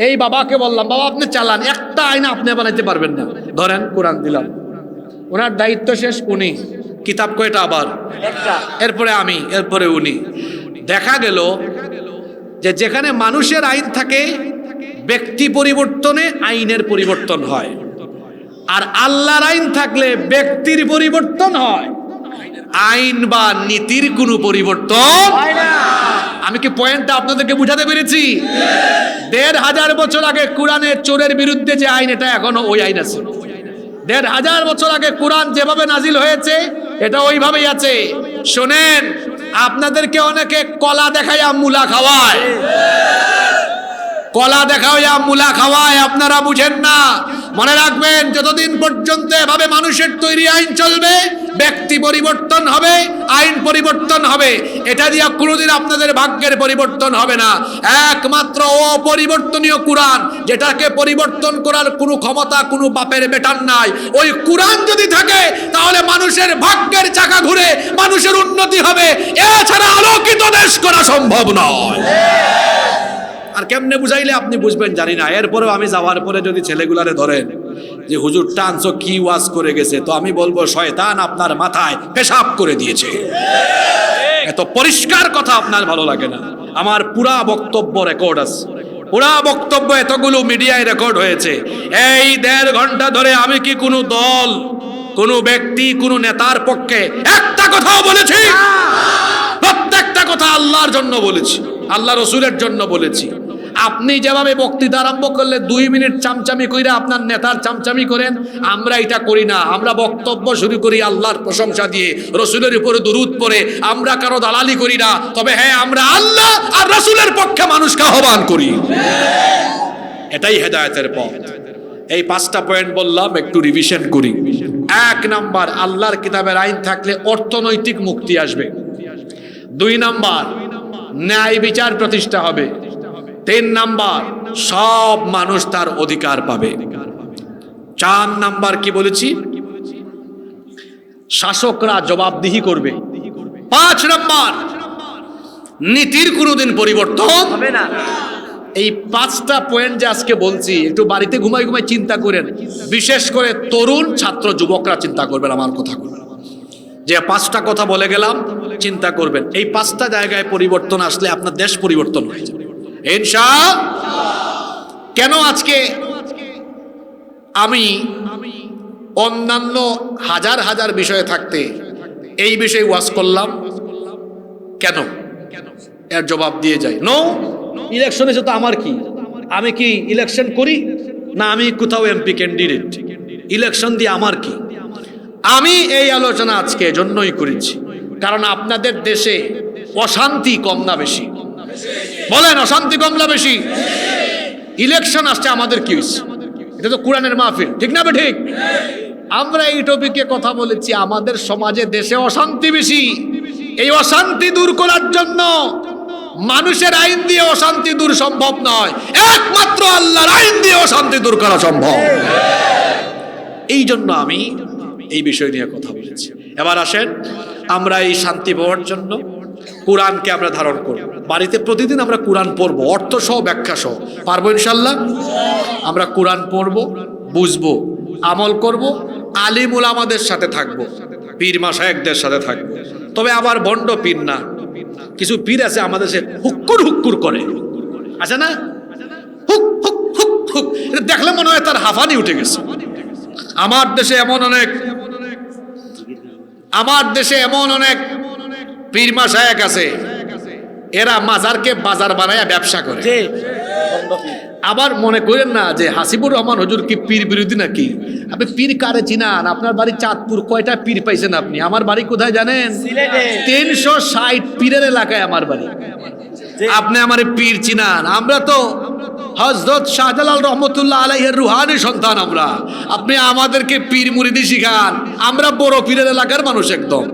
এই বাবাকে বললাম, বাবা আপনি চালান, একটা আইন আপনি বানাইতে পারবেন না। ধরেন কোরআন দিলাম, ওনার দায়িত্ব শেষ, উনি কিতাব কয়টা আবার একটা, এরপরে আমি, এরপরে উনি। দেখা গেল যে যেখানে মানুষের আইন থাকে ব্যক্তি পরিবর্তনে আইনের পরিবর্তন হয়, আর আল্লাহর আইন থাকলে ব্যক্তির পরিবর্তন হয়, আইন বা নীতির কোনো পরিবর্তন হয় না। আমি কি পয়েন্টটা আপনাদেরকে বুঝাতে পেরেছি? 1500 বছর আগে কোরআনে চোরের বিরুদ্ধে যে আইন, এটা এখনো ওই আইন আছে। 1500 বছর আগে কোরআন যেভাবে নাজিল হয়েছে এটা ওইভাবেই আছে। শোনেন, আপনাদেরকে অনেকে কলা দেখাইয়া মূলা খাওয়ায়, কলা দেখাইয়া মূলা খাওয়ায়, আপনারা বুঝেন না। মনে রাখবেন, যতদিন পর্যন্ত এভাবে মানুষের তৈরি আইন চলবে, ব্যক্তি পরিবর্তন হবে, আইন পরিবর্তন হবে, এটা দিয়ে কোনোদিন আপনাদের ভাগ্যের পরিবর্তন হবে না। একমাত্র অপরিবর্তনীয় কোরআন, যেটাকে পরিবর্তন করার কোনো ক্ষমতা কোনো বাপের বেটার নাই, ওই কোরআন যদি থাকে তাহলে মানুষের ভাগ্যের চাকা ঘুরে মানুষের উন্নতি হবে। এছাড়া আলোকিত দেশ করা সম্ভব নয়। আর কেমনে বুঝাইলে আপনি বুঝবেন জানি না। এরপরেও আমি যাওয়ার পরে যদি ছেলেগুলারে ধরেন যে হুজুর টানছো কি ওয়াজ করে গেছে, তো আমি বলবো শয়তান আপনার মাথায় পেশাব করে দিয়েছে। এত পরিষ্কার কথা আপনার ভালো লাগে না। আমার পুরা বক্তব্য রেকর্ড আছে, পুরা বক্তব্য এতগুলো মিডিয়ায় রেকর্ড হয়েছে। এই 1.5 ঘন্টা ধরে আমি কি কোনো দল, কোনো ব্যক্তি, কোনো নেতার পক্ষে একটা কথাও বলেছি? প্রত্যেকটা কথা আল্লাহর জন্য বলেছি, আল্লাহ রসুলের জন্য বলেছি। আপনি যেভাবে বক্তৃতা আরম্ভ করলে 2 মিনিট চামচামি কইরা আপনার নেতার চামচামি করেন, আমরা এটা করি না। আমরা বক্তব্য শুরু করি আল্লাহর প্রশংসা দিয়ে, রসুলের উপরে দুরূদ পড়ে। আমরা কারো দালালি করি না, তবে হ্যাঁ আমরা আল্লাহ আর রসুলের পক্ষে মানুষকে আহ্বান করি। এটাই হেদায়েতের পথ। এই 5টা পয়েন্ট বললাম, একটু রিভিশন করি। 1 নাম্বার, আল্লাহর কিতাবের আইন থাকলে অর্থনৈতিক মুক্তি আসবে। 2 নাম্বার, ন্যায় বিচার প্রতিষ্ঠা হবে। 3 নাম্বার, সব মানুষ তার অধিকার পাবে। 4 নাম্বার কি বলেছি? শাসকরা জবাবদিহি করবে। 5 নাম্বার, নীতির কোনোদিন পরিবর্তন হবে না। এই 5টা পয়েন্ট যে আজকে বলছি, একটু বাড়িতে ঘুমাই ঘুমাই চিন্তা করেন। বিশেষ করে তরুণ ছাত্র যুবকরা চিন্তা করবেন আমার কথাগুলো, যে 5টা কথা বলে গেলাম, চিন্তা করবেন। এই 5টা জায়গায় পরিবর্তন আসলে আপনার দেশ পরিবর্তন হয়ে যাবে ইনশাআল্লাহ। কেন আজকে আমি অন্যান্য হাজার হাজার বিষয়ে থাকতে এই বিষয়ে ওয়াজ করলাম? কেন? এর জবাব দিয়ে যাই। নো, ইলেকশনে তো আমার কি, আমি কি ইলেকশন করি না আমি কোথাও এমপি ক্যান্ডিডেট? ইলেকশন দিয়ে আমার কি? আমি এই আলোচনা আজকে এজন্যই করেছি, কারণ আপনাদের দেশে অশান্তি কম না বেশি? বলেন, অশান্তি কম না বেশি? ইলেকশন আসছে, আমাদের কি হয়েছে? এটা তো কোরআনের মাহফিল, ঠিক না? ঠিক। আমরা এই টপিকে কথা বলেছি, আমাদের সমাজে দেশে অশান্তি বেশি। এই অশান্তি দূর করার জন্য মানুষের আইন দিয়ে অশান্তি দূর সম্ভব নয়, একমাত্র আল্লাহর আইন দিয়ে অশান্তি দূর করা সম্ভব। এই জন্য আমি এই বিষয় নিয়ে কথা বলেছি। এবার আসেন আমরা এই শান্তি পাওয়ার জন্য কোরআনকে আমরা ধারণ করব, বাড়িতে প্রতিদিন আমরা কোরআন পড়বো, অর্থ সহ ব্যাখ্যা সহ। পারবো ইনশাল্লাহ? আমরা কোরআন পড়বো, বুঝবো, আমল করব, আলিম উলামাদের সাথে থাকবো, পীর মাশায়েখদের সাথে থাকবো। তবে আবার ভণ্ড পীর না, কিছু পীর আছে আমাদের সে হুক্কুর হুক্কুর করে, আছে না? হুক হুক হুক হুক, এটা দেখলে মনে হয় তার হাফানি উঠে গেছে। আমার দেশে এমন অনেক পীর মাশায়েখ আছে, এরা মাজারকে বাজার বানায়া ব্যবসা করে। জি আবার মনে করেন না যে হাসিবুর রহমান হুজুর কি পীর বিরোধী নাকি? আপনি পীর কারে চিনান? আপনার বাড়ি চাঁদপুর, কয়টা পীর পাইছেন আপনি? আমার বাড়ি কোথায় জানেন? সিলেটে। 360 পীরের এলাকায় আমার বাড়ি। আপনি আমার পীর চিনান? আমরা তো হযরত শাহজালাল রহমতুল্লাহ আলাইহির রুহানি সন্তান আমরা। আপনি আমাদেরকে পীর মুরিদি শিখান? আমরা বড় পীরের এলাকার মানুষ একদম।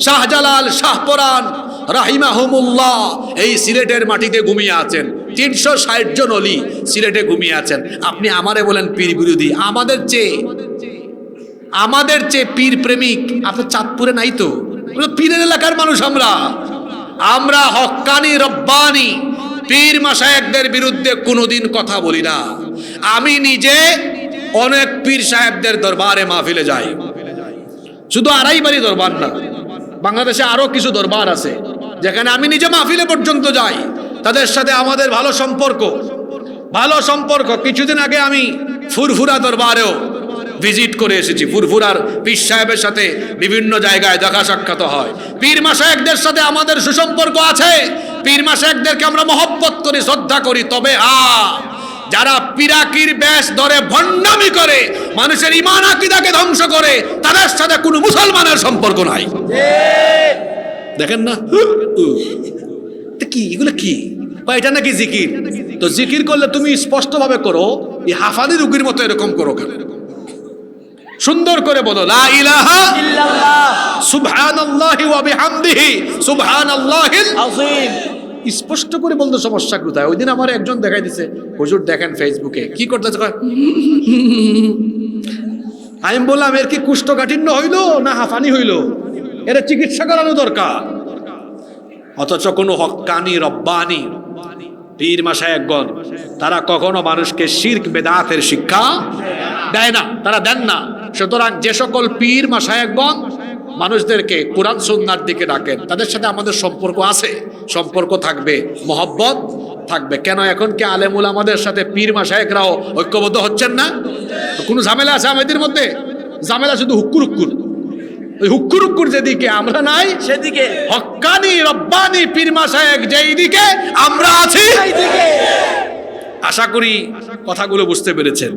শাহজালাল, শাহপরান রাহিমাহুমুল্লাহ এই সিলেটের মাটিতে ঘুমিয়ে আছেন। 360 জন অলি সিলেটে ঘুমিয়ে আছেন। আপনি আমারে বলেন পীর বিরোধী? আমাদের চেয়ে পীর প্রেমিক আপনার চাঁদপুরে নাই তো? পীরের এলাকার মানুষ আমরা হক্কানি রব্বানি পীর মাশায়েখদের বিরুদ্ধে কোনোদিন কথা বলি না। আমি নিজে অনেক পীর সাহেবদের দরবারে মাহফিলে যাই, শুধু আড়াইবাড়ি দরবার না, বাংলাদেশে আরো কিছু দরবার আছে যেখানে আমি নিজে মাহফিলে পর্যন্ত যাই। তাদের সাথে আমাদের ভালো সম্পর্ক। কিছুদিন আগে আমি ফুরফুরা দরবারেও ভিজিট করে এসেছি। ফুরফুরার পীর সাহেবের সাথে বিভিন্ন জায়গায় দেখা সাক্ষাৎ হয়। পীর মাশায়েখদের সাথে আমাদের সুসম্পর্ক আছে। পীর মাশায়েখদেরকে আমরা মহব্বত করি, শ্রদ্ধা করি। তবে যারা পিরাকির বেশ ধরে ভণ্ডামি করে, মানুষের ঈমান আকীদাকে ধ্বংস করে, তাদের সাথে কোনো মুসলমানের সম্পর্ক নাই। দেখেন না কি এগুলো কি? এটা নাকি জিকির? তো জিকির করলে তুমি স্পষ্ট ভাবে করো, এই হাফানি রুগীর মতো এরকম করো কেন? সুন্দর করে বলো লা ইলাহা ইল্লাল্লাহ সুবহানাল্লাহি ওয়া বিহামদিহি সুবহানাল্লাহিল আযীম। স্পষ্ট করে বলতে সমস্যা কোথায়? ওই দিন আমার একজন দেখাই দিছে, হুজুর দেখেন ফেসবুকে কি করতেছে, আমি বললাম এর কি কুষ্ঠকাঠিন্য হইল না হাফানি হইল? এর চিকিৎসা করানো দরকার। অথচ কোনো হক্কানি রব্বানি পীর মাশায়েখগণ তারা কখনো মানুষকে শিরক বেদাতের শিক্ষা দেয় না, তারা দেন না। সুতরাং যে সকল পীর মাশায়েখগণ মানুষদেরকে কোরআন সুন্নাহর দিকে ডাকেন, তাদের সাথে আমাদের সম্পর্ক আছে, সম্পর্ক থাকবে, মহব্বত থাকবে। কেন এখন কি আলেম উলামাদের সাথে পীর মাশায়েখরাও ঐক্যবদ্ধ হচ্ছেন না? তো কোনো ঝামেলা আছে আমাদের মধ্যে? ঝামেলা শুধু হুক্কুর হুক্কুর। ওই হুক্কুর হুক্কুর যেদিকে আমরা নাই, সেদিকে হক্কানি রব্বানি পীর মাশায়েখ যেই দিকে আমরা আছি। এইদিকে। আশা করি কথাগুলো বুঝতে পেরেছেন।